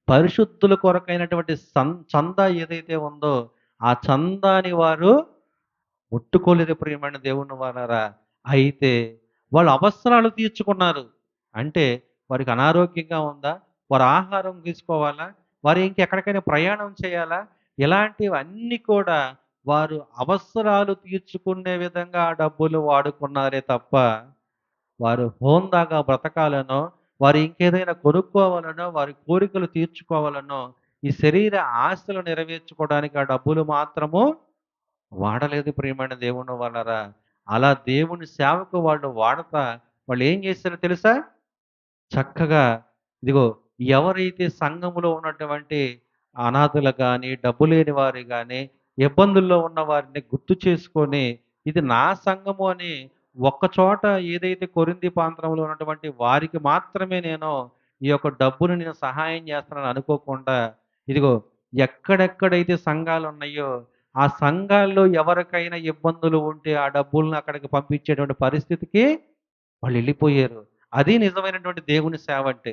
పరిశుద్ధుల కొరకైనటువంటి చందా ఏదైతే ఉందో, ఆ చందాని వారు ముట్టుకోలేదు ప్రియమైన దేవుని వాళ్ళారా. అయితే వాళ్ళు అవసరాలు తీర్చుకున్నారు. అంటే వారికి అనారోగ్యంగా ఉందా? వారు ఆహారం తీసుకోవాలా? వారు ఇంకెక్కడికైనా ప్రయాణం చేయాలా? ఇలాంటివన్నీ కూడా వారు అవసరాలు తీర్చుకునే విధంగా ఆ డబ్బులు వాడుకున్నారే తప్ప వారు హోందాగా బ్రతకాలనో, వారు ఇంకేదైనా కొనుక్కోవాలనో, వారి కోరికలు తీర్చుకోవాలనో, ఈ శరీర ఆశలు నెరవేర్చుకోవడానికి ఆ డబ్బులు మాత్రము వాడలేదు ప్రియమైన దేవుని వాళ్ళరా. అలా దేవుని సేవకు వాళ్ళు వాడతా వాళ్ళేం చేశారో తెలుసా? చక్కగా ఇదిగో ఎవరైతే సంఘములో ఉన్నటువంటి అనాథలు గాని, డబ్బు లేని వారు గాని, ఇబ్బందుల్లో ఉన్న వారిని గుర్తు చేసుకొని, ఇది నా సంఘము అని ఒక్క చోట ఏదైతే కొరింథీ ప్రాంతంలో ఉన్నటువంటి వారికి మాత్రమే నేను ఈ యొక్క డబ్బును నేను సహాయం చేస్తున్నాను అనుకోకుండా, ఇదిగో ఎక్కడెక్కడైతే సంఘాలున్నాయో, ఆ సంఘాల్లో ఎవరికైనా ఇబ్బందులు ఉంటే ఆ డబ్బులను అక్కడికి పంపించేటువంటి పరిస్థితికి వాళ్ళెళ్ళిపోయారు. అది నిజమైనటువంటి దేవుని సేవ అంటే.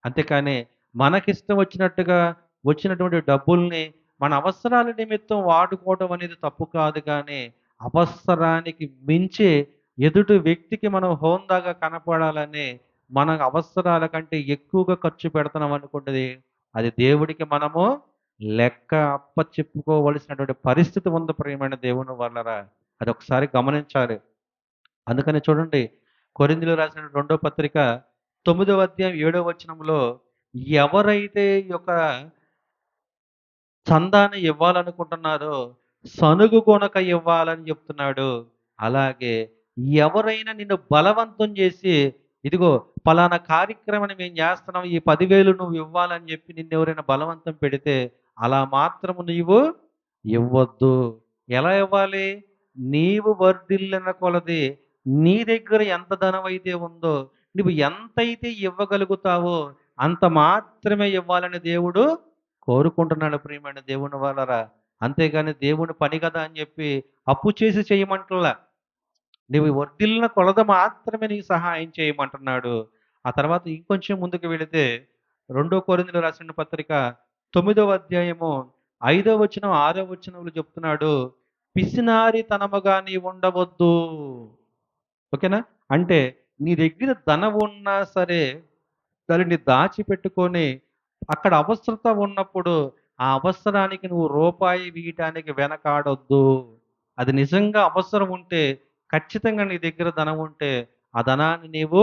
అంతేకాని మనకిష్టం వచ్చినట్టుగా వచ్చినటువంటి డబ్బుల్ని మన అవసరాల నిమిత్తం వాడుకోవడం అనేది తప్పు కాదు కానీ, అవసరానికి మించి ఎదుటి వ్యక్తికి మనం హోందాగా కనపడాలని, మన అవసరాల కంటే ఎక్కువగా ఖర్చు పెడుతున్నాం అనుకోండి, అది దేవుడికి మనము లెక్క అప్పచెప్పుకోవలసినటువంటి పరిస్థితి ఉంది ప్రియమైన దేవుని వల్లరా. అది ఒకసారి గమనించాలి. అందుకని చూడండి, కొరింథీయులు రాసిన రెండో పత్రిక 9వ అధ్యాయం 7వ వచనంలో, ఎవరైతే ఈ యొక్క చందాన్ని ఇవ్వాలనుకుంటున్నారో సనుగు కొనక ఇవ్వాలని చెప్తున్నాడు. అలాగే ఎవరైనా నిన్ను బలవంతం చేసి, ఇదిగో పలానా కార్యక్రమాన్ని మేము చేస్తున్నాం, ఈ 10,000 నువ్వు ఇవ్వాలని చెప్పి నిన్నెవరైనా బలవంతం పెడితే, అలా మాత్రము నీవు ఇవ్వొద్దు. ఎలా ఇవ్వాలి? నీవు వర్ధిల్లిన కొలది నీ దగ్గర ఎంత ధనమైతే ఉందో, నువ్వు ఎంతైతే ఇవ్వగలుగుతావో అంత మాత్రమే ఇవ్వాలని దేవుడు కోరుకుంటున్నాడు ప్రియమైన దేవుని వాళ్ళరా. అంతేగాని దేవుని పని కదా అని చెప్పి అప్పు చేసి చేయమంటల్లా. నువ్వు వర్ధిల్లిన కొలత మాత్రమే నీకు సహాయం చేయమంటున్నాడు. ఆ తర్వాత ఇంకొంచెం ముందుకు వెళితే 2 కొరింథీయులు రాసిన పత్రిక 9వ అధ్యాయము 5వ వచనం, 6వ వచనంలో చెప్తున్నాడు. పిసినారితనముగా నీవు ఉండవద్దు. ఓకేనా? అంటే నీ దగ్గర ధనం ఉన్నా సరే దానిని దాచిపెట్టుకొని అక్కడ అవసరత ఉన్నప్పుడు ఆ అవసరానికి నువ్వు రూపాయి వీయటానికి వెనకాడొద్దు. అది నిజంగా అవసరం ఉంటే ఖచ్చితంగా నీ దగ్గర ధనం ఉంటే ఆ ధనాన్ని నీవు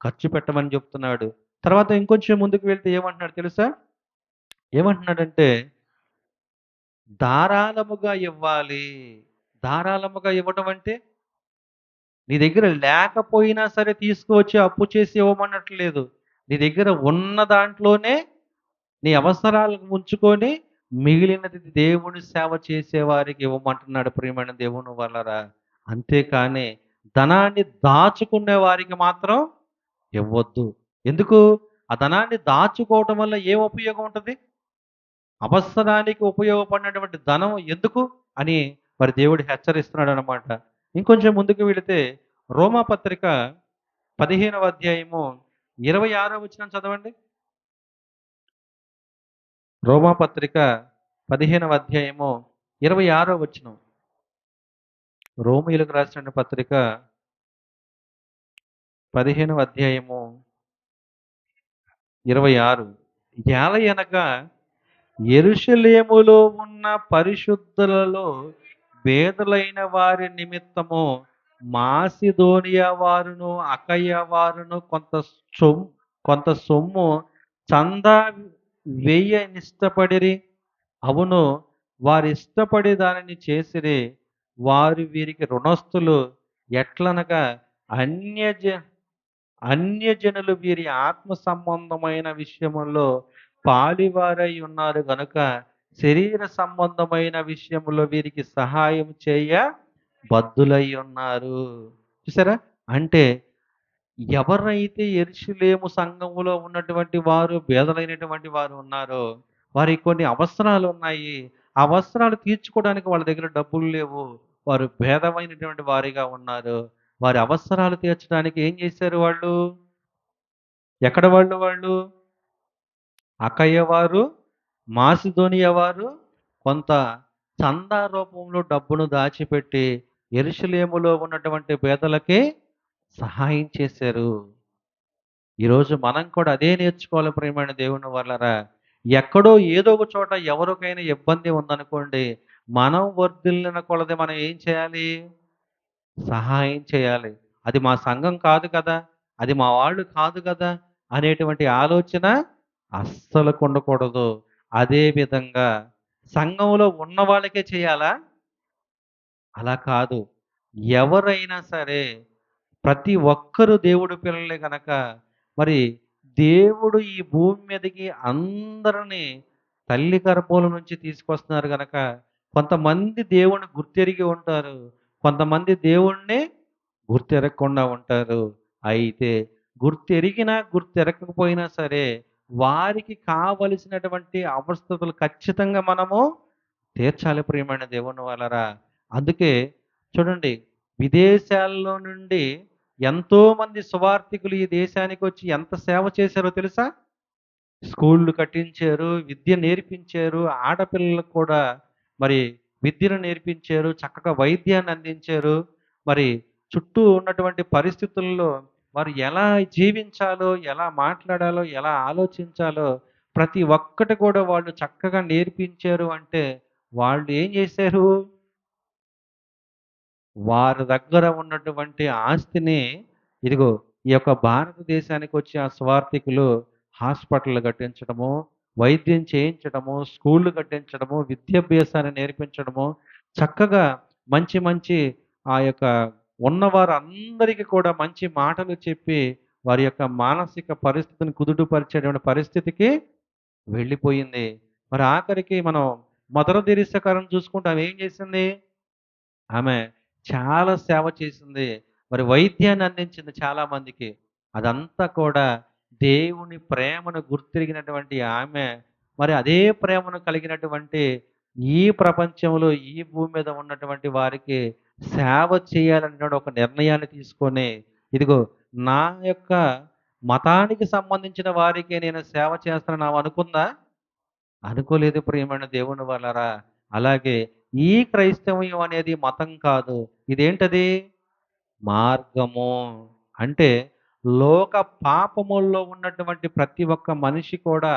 ఖర్చు పెట్టమని చెప్తున్నాడు. తర్వాత ఇంకొంచెం ముందుకు వెళ్తే ఏమంటున్నాడు తెలుసా? ఏమంటున్నాడంటే ధారాళముగా ఇవ్వాలి. ధారాళముగా ఇవ్వడం అంటే నీ దగ్గర లేకపోయినా సరే తీసుకువచ్చి అప్పు చేసి ఇవ్వమనట్లేదు. నీ దగ్గర ఉన్న దాంట్లోనే నీ అవసరాలకు ఉంచుకొని మిగిలినది దేవుని సేవ చేసేవారికి ఇవ్వమంటున్నాడు ప్రియమైన దేవుని వల్లరా. అంతేకాని ధనాన్ని దాచుకునే వారికి మాత్రం ఇవ్వొద్దు. ఎందుకు? ఆ ధనాన్ని దాచుకోవటం వల్ల ఏం ఉపయోగం ఉంటది? అవసరానికి ఉపయోగపడినటువంటి ధనం ఎందుకు అని మరి దేవుడు హెచ్చరిస్తున్నాడనమాట. ఇంకొంచెం ముందుకు వెళితే రోమా పత్రిక 15వ అధ్యాయము 26వ వచనం చదవండి. రోమా పత్రిక 15వ అధ్యాయము 26వ వచనం. రోమీయులకు రాసిన పత్రిక 15వ అధ్యాయము 26. ఏలయనగా యెరూషలేములో ఉన్న పరిశుద్ధులలో పేదలైన వారి నిమిత్తము మాసిదోనియా వారును అకయ వారును కొంత సొమ్ము చందా వేయ ఇష్టపడిరి. అవును, వారు ఇష్టపడి దానిని చేసిరి. వారు వీరికి రుణస్థులు. ఎట్లనగా అన్యజ అన్యజనులు వీరి ఆత్మ సంబంధమైన విషయములో పాలివారై ఉన్నారు గనుక శరీర సంబంధమైన విషయములో వీరికి సహాయం చేయ బద్ధులై ఉన్నారు. చూసారా? అంటే ఎవరైతే యెరూషలేము సంఘములో ఉన్నటువంటి వారు పేదలైనటువంటి వారు ఉన్నారో వారికి కొన్ని అవసరాలు ఉన్నాయి. ఆ అవసరాలు తీర్చుకోవడానికి వాళ్ళ దగ్గర డబ్బులు లేవు. వారు భేదమైనటువంటి వారిగా ఉన్నారు. వారి అవసరాలు తీర్చడానికి ఏం చేశారు వాళ్ళు? ఎక్కడ వాళ్ళు? అకయ్య వారు, మాసిదోనియా వారు కొంత చందా రూపంలో డబ్బును దాచిపెట్టి యెరూషలేములో ఉన్నటువంటి పేదలకి సహాయం చేశారు. ఈరోజు మనం కూడా అదే నేర్చుకోవాలి ప్రియమైన దేవుని వల్లరా. ఎక్కడో ఏదో ఒక చోట ఎవరికైనా ఇబ్బంది ఉందనుకోండి, మనం వర్ధిల్లిన కొలది మనం ఏం చేయాలి? సహాయం చేయాలి. అది మా సంఘం కాదు కదా! అది మా వాళ్ళు కాదు కదా! అనేటువంటి ఆలోచన అస్సలకు ఉండకూడదు. అదే విధంగా సంఘంలో ఉన్న వాళ్ళకే చేయాలా? అలా కాదు. ఎవరైనా సరే ప్రతి ఒక్కరు దేవుడు పిల్లలే గనక మరి దేవుడు ఈ భూమి మీదకి అందరిని తల్లి గర్భంలో నుంచి తీసుకొస్తున్నారు గనక కొంతమంది దేవుణ్ణి గుర్తెరిగి ఉంటారు. కొంతమంది దేవుణ్ణి గుర్తెరగకుండా ఉంటారు. అయితే గుర్తెరిగినా గుర్తెరగకపోయినా సరే వారికి కావలసినటువంటి అవస్థలు ఖచ్చితంగా మనము తీర్చాలి ప్రియమైన దేవుని వాళ్ళరా. అందుకే చూడండి, విదేశాల్లో నుండి ఎంతోమంది సువార్థికులు ఈ దేశానికి వచ్చి ఎంత సేవ చేశారో తెలుసా? స్కూళ్ళు కట్టించారు, విద్య నేర్పించారు. ఆడపిల్లలకు కూడా మరి విద్యను నేర్పించారు. చక్కగా వైద్యాన్ని అందించారు. మరి చుట్టూ ఉన్నటువంటి పరిస్థితుల్లో వారు ఎలా జీవించాలో, ఎలా మాట్లాడాలో, ఎలా ఆలోచించాలో ప్రతి ఒక్కటి కూడా వాళ్ళు చక్కగా నేర్పించారు అంటే వాళ్ళు ఏం చేశారు? వారి దగ్గర ఉన్నటువంటి ఆస్తిని ఇదిగో ఈ యొక్క భారతదేశానికి వచ్చి ఆ స్వార్థికులు హాస్పిటల్ కట్టించడము, వైద్యం చేయించడము, స్కూళ్ళు కట్టించడము, విద్యాభ్యాసాన్ని నేర్పించడము, చక్కగా మంచి మంచి ఆ యొక్క ఉన్నవారందరికీ కూడా మంచి మాటలు చెప్పి వారి యొక్క మానసిక పరిస్థితిని కుదుటపరిచేటువంటి పరిస్థితికి వెళ్ళిపోయింది. మరి ఆఖరికి మనం మదర్ తెరీసా గారిని చూసుకుంటే ఆమె ఏం చేసింది? ఆమె చాలా సేవ చేసింది. మరి వైద్యాన్ని అందించింది చాలామందికి. అదంతా కూడా దేవుని ప్రేమను గుర్తెరిగినటువంటి ఆమె, మరి అదే ప్రేమను కలిగినటువంటి ఈ ప్రపంచంలో, ఈ భూమి మీద ఉన్నటువంటి వారికి సేవ చేయాలనేటువంటి ఒక నిర్ణయాన్ని తీసుకొని, ఇదిగో నా యొక్క మతానికి సంబంధించిన వారికే నేను సేవ చేస్తానని ఆమె అనుకుందా? అనుకోలేదు ప్రియమైన దేవుని వల్లరా. అలాగే ఈ క్రైస్తవ్యం అనేది మతం కాదు. ఇదేంటది? మార్గము. అంటే లోక పాపముల్లో ఉన్నటువంటి ప్రతి ఒక్క మనిషి కూడా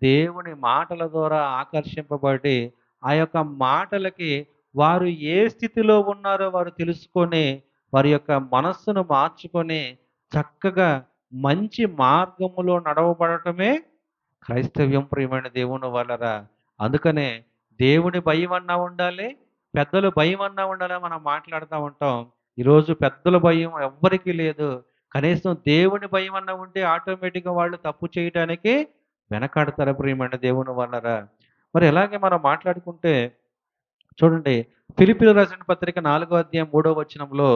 దేవుని మాటల ద్వారా ఆకర్షింపబడి, ఆ యొక్క మాటలకి వారు ఏ స్థితిలో ఉన్నారో వారు తెలుసుకొని, వారి యొక్క మనస్సును మార్చుకొని, చక్కగా మంచి మార్గములో నడవబడటమే క్రైస్తవ్యం ప్రియమైన దేవుని వాళ్ళరా. అందుకనే దేవుని భయమన్నా ఉండాలి, పెద్దల భయమన్నా ఉండాలని మనం మాట్లాడుతూ ఉంటాం. ఈరోజు పెద్దల భయం ఎవ్వరికీ లేదు. కనీసం దేవుని భయమన్నా ఉంటే ఆటోమేటిక్‌గా వాళ్ళు తప్పు చేయటానికి వెనకాడతారు ప్రియమైన దేవుని వాళ్ళరా. మరి ఇలాగే మనం మాట్లాడుకుంటే చూడండి, ఫిలిప్పీయులకు రాసిన పత్రిక 4 అధ్యాయం 3 వచనంలో,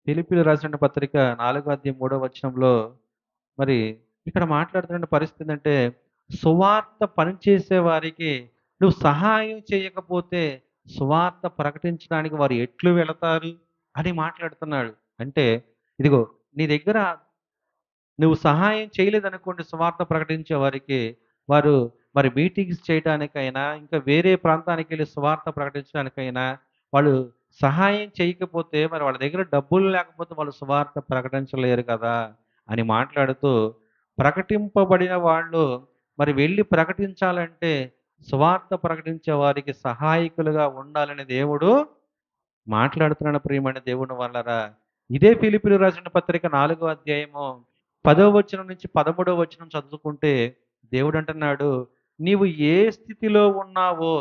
ఫిలిప్పీయులకు రాసిన పత్రిక 4 అధ్యాయం 3 వచనంలో మరి ఇక్కడ మాట్లాడుతున్న పరిస్థితి ఏంటంటే, సువార్త పనిచేసే వారికి నువ్వు సహాయం చేయకపోతే సువార్త ప్రకటించడానికి వారు ఎట్లు వెళతారు అని మాట్లాడుతున్నాడు. అంటే ఇదిగో నీ దగ్గర నువ్వు సహాయం చేయలేదనుకోండి సువార్త ప్రకటించే వారికి, వారు మరి మీటింగ్స్ చేయడానికైనా, ఇంకా వేరే ప్రాంతానికెళ్ళి సువార్త ప్రకటించడానికైనా, వాళ్ళు సహాయం చేయకపోతే మరి వాళ్ళ దగ్గర డబ్బులు లేకపోతే వాళ్ళు సువార్త ప్రకటించలేరు కదా! అని మాట్లాడుతూ, ప్రకటింపబడిన వాళ్ళు మరి వెళ్లి ప్రకటించాలంటే సువార్త ప్రకటించే వారికి సహాయకులుగా ఉండాలని దేవుడు మాట్లాడుతున్నాడు ప్రియమైన దేవుని వల్లరా. ఇదే ఫిలిప్పీయులకు రాసిన పత్రిక 4 అధ్యాయము 10వ వచనం నుంచి 13వ వచనం చదువుకుంటే దేవుడు అంటున్నాడు, నీవు ఏ స్థితిలో ఉన్నావో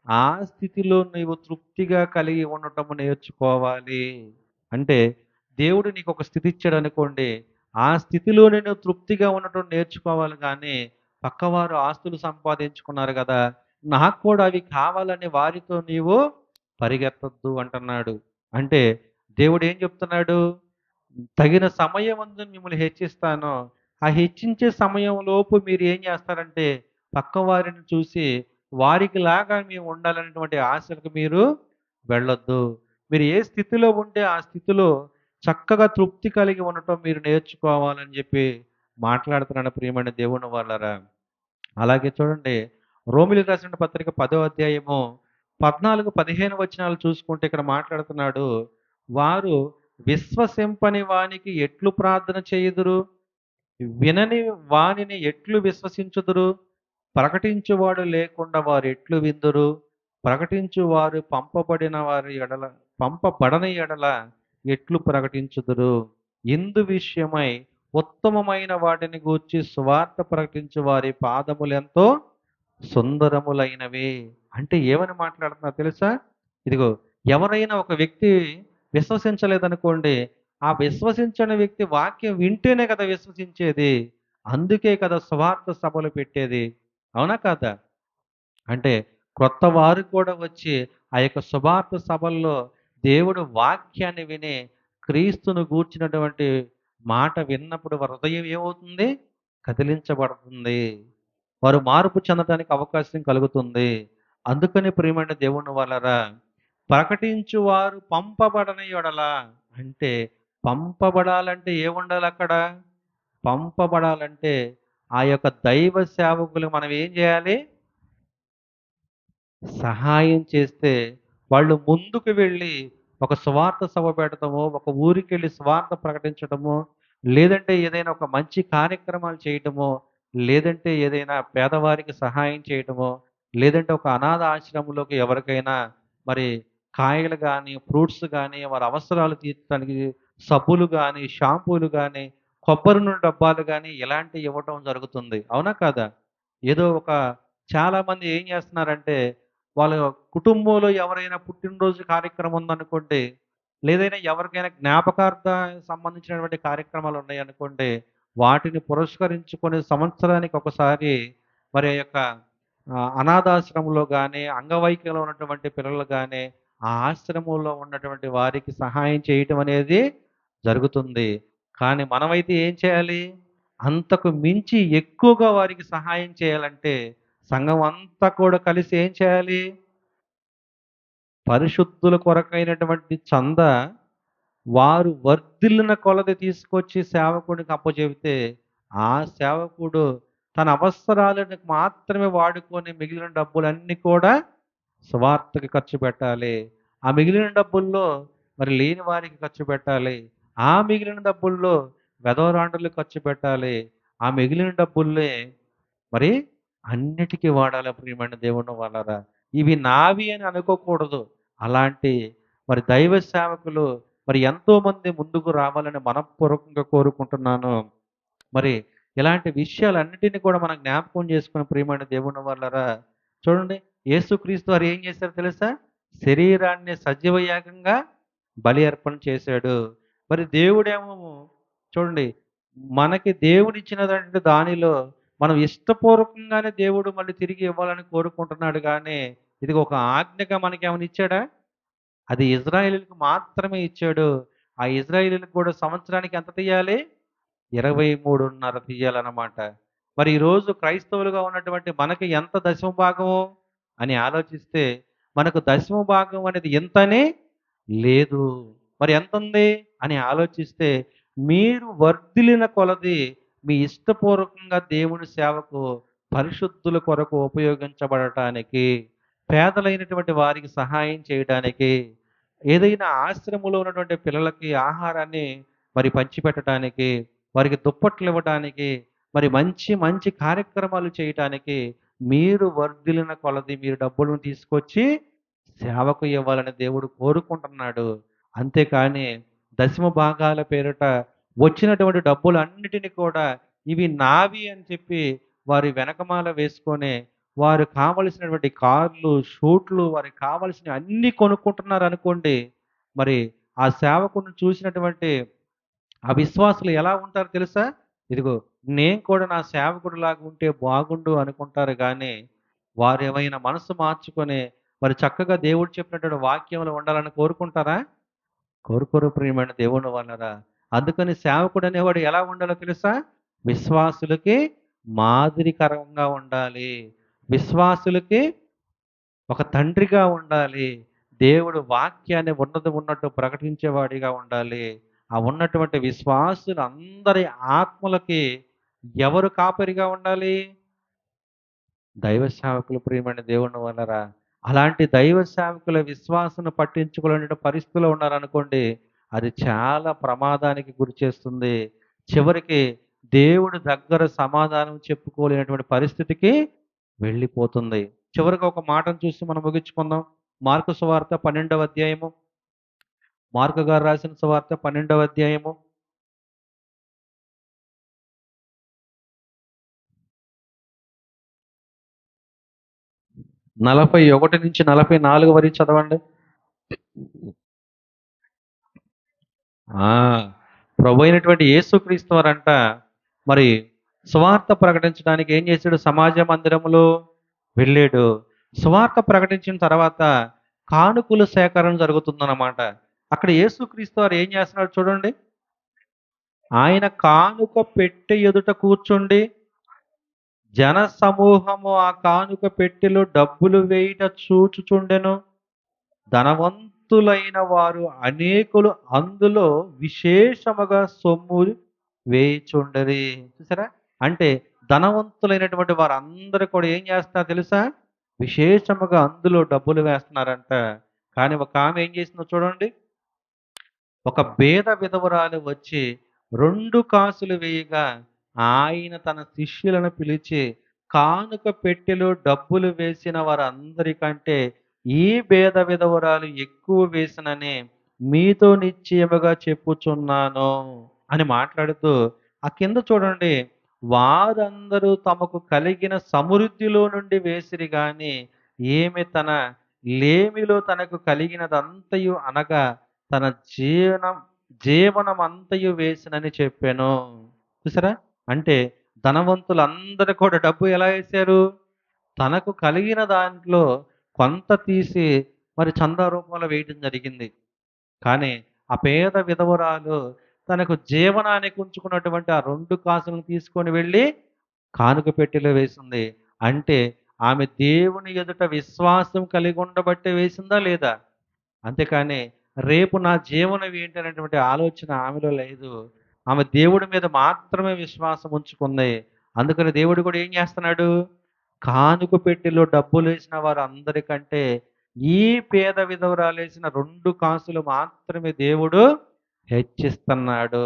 ఆ స్థితిలో నీవు తృప్తిగా కలిగి ఉండటము నేర్చుకోవాలి. అంటే దేవుడు నీకు ఒక స్థితి ఇచ్చాడు అనుకోండి. ఆ స్థితిలో నేను తృప్తిగా ఉండటం నేర్చుకోవాలి కానీ పక్కవారు ఆస్తులు సంపాదించుకున్నారు కదా! నాకు కూడా అవి కావాలని వారితో నీవు పరిగెత్తొద్దు అంటున్నాడు. అంటే దేవుడు ఏం చెప్తున్నాడు? తగిన సమయమందు మిమ్మల్ని హెచ్చిస్తాను. ఆ హెచ్చించే సమయంలోపు మీరు ఏం చేస్తారంటే, పక్కవారిని చూసి వారికిలాగా మేము ఉండాలనేటువంటి ఆశలకు మీరు వెళ్ళొద్దు. మీరు ఏ స్థితిలో ఉంటే ఆ స్థితిలో చక్కగా తృప్తి కలిగి ఉండటం మీరు నేర్చుకోవాలని చెప్పి మాట్లాడుతున్నాడు ప్రియమైన దేవుని వాళ్ళరా. అలాగే చూడండి, రోమిలికి రాసిన పత్రిక 10వ అధ్యాయము 14, 15 వచనాలు చూసుకుంటే ఇక్కడ మాట్లాడుతున్నాడు. వారు విశ్వసింపని వానికి ఎట్లు ప్రార్థన చేయుదురు? వినని వానిని ఎట్లు విశ్వసించుదురు? ప్రకటించువాడు లేకుండా వారు ఎట్లు విందురు? ప్రకటించువారు పంపబడని ఎడల ఎట్లు ప్రకటించుదురు? ఇందు విషయమై ఉత్తమమైన వాటిని గూర్చి సువార్త ప్రకటించు వారి పాదములెంతో సుందరములైనవి. అంటే ఏమని మాట్లాడుతున్నారు తెలుసా? ఇదిగో ఎవరైనా ఒక వ్యక్తి విశ్వసించలేదనుకోండి, ఆ విశ్వసించని వ్యక్తి వాక్యం వింటేనే కదా విశ్వసించేది. అందుకే కదా సువార్త సభలు పెట్టేది. అవునా కాదా? అంటే క్రొత్త వారు కూడా వచ్చి ఆ యొక్క సువార్త సభల్లో దేవుడు వాక్యాన్ని విని క్రీస్తును గూర్చినటువంటి మాట విన్నప్పుడు వారి హృదయం ఏమవుతుంది? కదిలించబడుతుంది. వారు మార్పు చెందడానికి అవకాశం కలుగుతుంది. అందుకని ప్రియమైన దేవుని వలన ప్రకటించువారు పంపబడని యెడల అంటే పంపబడాలంటే ఏముండాలి అక్కడ? పంపబడాలంటే ఆ యొక్క దైవ సేవకులు మనం ఏం చేయాలి? సహాయం చేస్తే వాళ్ళు ముందుకు వెళ్ళి ఒక సువార్త సభ పెట్టడమో, ఒక ఊరికెళ్ళి సువార్త ప్రకటించడమో, లేదంటే ఏదైనా ఒక మంచి కార్యక్రమాలు చేయటమో, లేదంటే ఏదైనా పేదవారికి సహాయం చేయటమో, లేదంటే ఒక అనాథ ఆశ్రమంలోకి ఎవరికైనా మరి కాయలు గానీ, ఫ్రూట్స్ గానీ, వారి అవసరాలు తీర్చడానికి సబ్బులు గానీ, షాంపూలు గానీ, కొబ్బరి నూనె డబ్బాలు గానీ ఇలాంటివి ఇవ్వటం జరుగుతుంది. అవునా కాదా? ఏదో ఒక చాలామంది ఏం చేస్తున్నారంటే వాళ్ళ కుటుంబంలో ఎవరైనా పుట్టినరోజు కార్యక్రమం ఉందనుకోండి, లేదైనా ఎవరికైనా జ్ఞాపకార్థ సంబంధించినటువంటి కార్యక్రమాలు ఉన్నాయనుకోండి, వాటిని పురస్కరించుకొని సంవత్సరానికి ఒకసారి మరి ఆ యొక్క అనాథాశ్రమంలో గానీ, అంగవైకల్యం ఉన్నటువంటి పిల్లలు గానీ, ఆ ఆశ్రమంలో ఉన్నటువంటి వారికి సహాయం చేయటం అనేది జరుగుతుంది. కానీ మనమైతే ఏం చేయాలి? అంతకు మించి ఎక్కువగా వారికి సహాయం చేయాలంటే సంఘం అంతా కూడా కలిసి ఏం చేయాలి? పరిశుద్ధుల కొరకైనటువంటి చంద వారు వర్ధిల్లిన కొలది తీసుకొచ్చి సేవకుడికి అప్పజెబితే, ఆ సేవకుడు తన అవసరాలకు మాత్రమే వాడుకొని మిగిలిన డబ్బులన్నీ కూడా సువార్తకి ఖర్చు పెట్టాలి. ఆ మిగిలిన డబ్బుల్లో మరి లేని వారికి ఖర్చు పెట్టాలి. ఆ మిగిలిన డబ్బుల్లో వెధవరాండ్రులకు ఖర్చు పెట్టాలి. ఆ మిగిలిన డబ్బుల్నే మరి అన్నిటికీ వాడాలి ప్రియమైన దేవుని వాళ్ళారా. ఇవి నావి అని అనుకోకూడదు. అలాంటి మరి దైవ సేవకులు మరి ఎంతోమంది ముందుకు రావాలని మనఃపూర్వకంగా కోరుకుంటున్నాను. మరి ఇలాంటి విషయాలన్నిటిని కూడా మనం జ్ఞాపకం చేసుకుని ప్రియమైన దేవుని వాళ్ళారా, చూడండి యేసుక్రీస్తు వారు ఏం చేశారో తెలుసా? శరీరాన్ని సజీవ యాగంగా బలి అర్పణ చేశాడు. మరి దేవుడేమో చూడండి మనకి దేవుడిచ్చినటువంటి దానిలో మనం ఇష్టపూర్వకంగానే దేవుడు మళ్ళీ తిరిగి ఇవ్వాలని కోరుకుంటున్నాడు గానీ, ఇది ఒక ఆజ్ఞగా మనకేమైనా ఇచ్చాడా? అది ఇజ్రాయేలీయులకు మాత్రమే ఇచ్చాడు. ఆ ఇజ్రాయేలీయులకు కూడా సంవత్సరానికి ఎంత తీయాలి? 23.5 తీయాలన్నమాట. మరి ఈరోజు క్రైస్తవులుగా ఉన్నటువంటి మనకి ఎంత దశమ భాగము అని ఆలోచిస్తే, మనకు దశమ భాగం అనేది ఇంతనే లేదు. మరి ఎంతుంది అని ఆలోచిస్తే, మీరు వర్ధిల్లిన కొలది మీ ఇష్టపూర్వకంగా దేవుని సేవకు పరిశుద్ధుల కొరకు ఉపయోగించబడటానికి, పేదలైనటువంటి వారికి సహాయం చేయడానికి, ఏదైనా ఆశ్రమంలో ఉన్నటువంటి పిల్లలకి ఆహారాన్ని మరి పంచిపెట్టడానికి, వారికి దుప్పట్లు ఇవ్వడానికి, మరి మంచి మంచి కార్యక్రమాలు చేయటానికి మీరు వర్ధిల్లిన కొలది మీరు డబ్బులను తీసుకొచ్చి సేవకు ఇవ్వాలని దేవుడు కోరుకుంటున్నాడు. అంతేకాని దశమ భాగాల పేరిట వచ్చినటువంటి డబ్బులన్నిటిని కూడా ఇవి నావి అని చెప్పి వారి వెనకమాల వేసుకొని వారు కావలసినటువంటి కార్లు, షూట్లు వారికి కావాల్సినవి అన్నీ కొనుక్కుంటున్నారనుకోండి. మరి ఆ సేవకుడిని చూసినటువంటి ఆ విశ్వాసులు ఎలా ఉంటారో తెలుసా? ఇదిగో నేను కూడా నా సేవకుడిలాగా ఉంటే బాగుండు అనుకుంటారు గానీ, వారేమైనా మనసు మార్చుకొని మరి చక్కగా దేవుడు చెప్పినటువంటి వాక్యంలో ఉండాలని కోరుకుంటారా? కోరుకోరు ప్రియమైన దేవుని వాళ్ళరా. అందుకని సేవకుడు అనేవాడు ఎలా ఉండాలో తెలుసా? విశ్వాసులకి మాదిరికరంగా ఉండాలి. విశ్వాసులకి ఒక తండ్రిగా ఉండాలి. దేవుడు వాక్యాన్ని ఉన్నది ఉన్నట్టు ప్రకటించేవాడిగా ఉండాలి. ఆ ఉన్నటువంటి విశ్వాసులందరి ఆత్మలకి ఎవరు కాపరిగా ఉండాలి? దైవ సేవకులు ప్రియమైన దేవుని వల్లరా. అలాంటి దైవ సేవకుల విశ్వాసాన్ని పట్టించుకోలేని పరిస్థితిలో ఉన్నారనుకోండి, అది చాలా ప్రమాదానికి గురి చేస్తుంది. చివరికి దేవుడి దగ్గర సమాధానం చెప్పుకోలేనటువంటి పరిస్థితికి వెళ్ళిపోతుంది. చివరికి ఒక మాటను చూసి మనం ముగించుకుందాం. మార్కు సువార్త 12వ అధ్యాయము. మార్కు గారు రాసిన సువార్త 12వ అధ్యాయము. 41-44 వరకు చదవండి. ఆ! ప్రభు అయినటువంటి యేసుక్రీస్తు వారంట మరి సువార్త ప్రకటించడానికి ఏం చేశాడు? సమాజ మందిరములో వెళ్ళాడు. సువార్త ప్రకటించిన తర్వాత కానుకల సేకరణ జరుగుతుందన్నమాట. అక్కడ యేసుక్రీస్తు వారు ఏం చేస్తున్నాడు చూడండి. ఆయన కానుక పెట్టె ఎదుట కూర్చుండి జన సమూహము ఆ కానుక పెట్టెలో డబ్బులు వేయుట చూచుచుండెను. ధనవంతులైన వారు అనేకులు అందులో విశేషముగా సొమ్ము వేయుచుండరి. చూసారా? అంటే ధనవంతులైనటువంటి వారందరూ కూడా ఏం చేస్తున్నారు తెలుసా? విశేషముగా అందులో డబ్బులు వేస్తున్నారంట. కానీ ఒక ఆమె ఏం చేసిందో చూడండి. ఒక బేద విధవరాలు వచ్చి 2 కాసులు వేయగా, ఆయన తన శిష్యులను పిలిచి, కానుక పెట్టెలో డబ్బులు వేసిన వారందరికంటే ఈ బేద విధవరాలు ఎక్కువ వేసినని మీతో నిశ్చయముగా చెప్పుచున్నాను అని మాట్లాడుతూ, ఆ కింద చూడండి, వారందరూ తమకు కలిగిన సమృద్ధిలో నుండి వేసిరి గాని, ఈమె తన లేమిలో తనకు కలిగినదంతయు అనగా తన జీవనమంతయు వేసినని చెప్పెను. చూసారా? అంటే ధనవంతులందరూ కూడా డబ్బు ఎలా ఏశారు? తనకు కలిగిన దాంట్లో కొంత తీసి మరి చందా రూపంలో వేయటం జరిగింది. కానీ ఆ పేద విధవరాలు తనకు జీవనానికి ఉంచుకున్నటువంటి ఆ 2 కాసులను తీసుకొని వెళ్ళి కానుక పెట్టెలో వేసింది. అంటే ఆమె దేవుని ఎదుట విశ్వాసం కలిగి ఉండబట్టే వేసిందా లేదా? అంతేకాని రేపు నా జీవనం ఏంటి అనేటువంటి ఆలోచన ఆమెలో లేదు. ఆమె దేవుడి మీద మాత్రమే విశ్వాసం ఉంచుకుంది. అందుకని దేవుడు కూడా ఏం చేస్తున్నాడు? కానుక పెట్టెలో డబ్బులేసిన వారందరికంటే ఈ పేద విధవరాలేసిన 2 కాసులు మాత్రమే దేవుడు హెచ్చిస్తున్నాడు.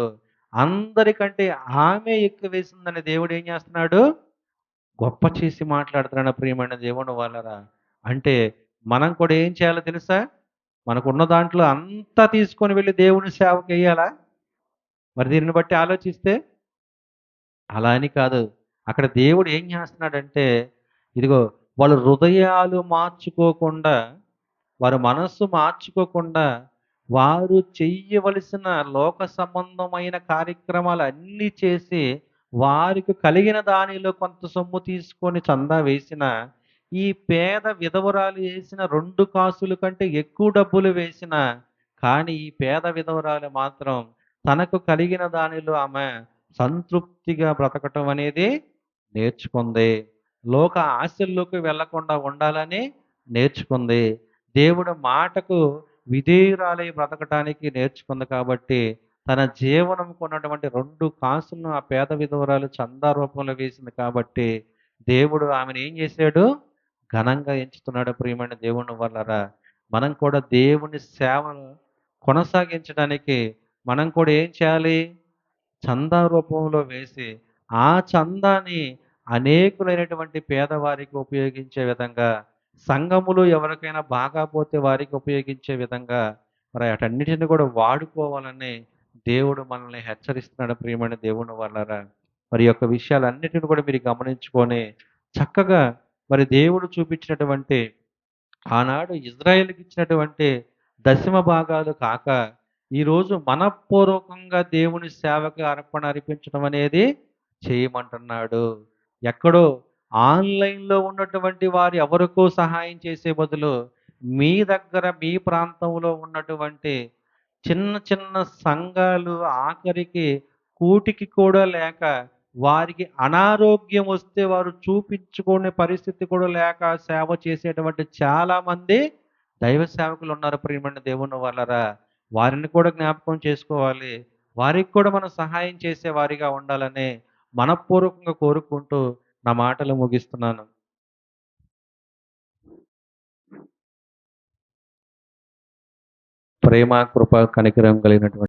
అందరికంటే ఆమె ఎక్కువేసిందని దేవుడు ఏం చేస్తున్నాడు? గొప్ప చేసి మాట్లాడుతున్నాడు ప్రియమైన దేవుని వాళ్ళరా. అంటే మనం కూడా ఏం చేయాలో తెలుసా? మనకున్న దాంట్లో అంతా తీసుకొని వెళ్లి దేవుని సేవకెయ్యాలా? మరి దీనిని బట్టి ఆలోచిస్తే అలా అని కాదు. అక్కడ దేవుడు ఏం చేస్తున్నాడంటే, ఇదిగో వాళ్ళు హృదయాలు మార్చుకోకుండా, వారి మనస్సు మార్చుకోకుండా, వారు చెయ్యవలసిన లోక సంబంధమైన కార్యక్రమాలన్నీ చేసి, వారికి కలిగిన దానిలో కొంత సొమ్ము తీసుకొని చందా వేసిన, ఈ పేద విధవరాలు వేసిన 2 కాసుల కంటే ఎక్కువ డబ్బులు వేసిన, కానీ ఈ పేద విధవరాలు మాత్రం తనకు కలిగిన దానిలో ఆమె సంతృప్తిగా బ్రతకటం అనేది నేర్చుకుంది. లోక ఆశల్లోకి వెళ్ళకుండా ఉండాలని నేర్చుకుంది. దేవుడి మాటకు విధేయురాలై బ్రతకటానికి నేర్చుకుంది కాబట్టి, తన జీవనంకు ఉన్నటువంటి 2 కాసులను ఆ పేద విధవరాలు చందా రూపంలో వేసింది కాబట్టి, దేవుడు ఆమెను ఏం చేశాడు? ఘనంగా ఎంచుతున్నాడు ప్రియమైన దేవుని వల్లరా. మనం కూడా దేవుని సేవను కొనసాగించడానికి మనం కూడా ఏం చేయాలి? చందా రూపంలో వేసి, ఆ చందాని అనేకులైనటువంటి పేదవారికి ఉపయోగించే విధంగా, సంఘములో ఎవరికైనా బాగాపోతే వారికి ఉపయోగించే విధంగా, మరి అటన్నిటిని కూడా వాడుకోవాలని దేవుడు మనల్ని హెచ్చరిస్తున్నాడు ప్రియమైన దేవుని వల్లరా. మరి ఈ యొక్క విషయాలన్నిటిని కూడా మీరు గమనించుకొని, చక్కగా మరి దేవుడు చూపించినటువంటి ఆనాడు ఇజ్రాయేలుకి ఇచ్చినటువంటి దశమ భాగాలు కాక, ఈరోజు మనఃపూర్వకంగా దేవుని సేవకి అర్పణ అర్పించడం అనేది చేయమంటున్నాడు. ఎక్కడో ఆన్‌లైన్‌లో ఉన్నటువంటి వారు ఎవరికో సహాయం చేసే బదులు, మీ దగ్గర మీ ప్రాంతంలో ఉన్నటువంటి చిన్న చిన్న సంఘాలు ఆఖరికి కూటికి కూడా లేక, వారికి అనారోగ్యం వస్తే వారు చూపించుకునే పరిస్థితి కూడా లేక సేవ చేసేటువంటి చాలామంది దైవ సేవకులు ఉన్నారు ప్రియమైన దేవుని వాళ్ళరా. వారిని కూడా జ్ఞాపకం చేసుకోవాలి. వారికి కూడా మనం సహాయం చేసే వారిగా ఉండాలని మనఃపూర్వకంగా కోరుకుంటూ నా మాటలు ముగిస్తున్నాను. ప్రేమ, కృప, కనికరం కలిగినటువంటి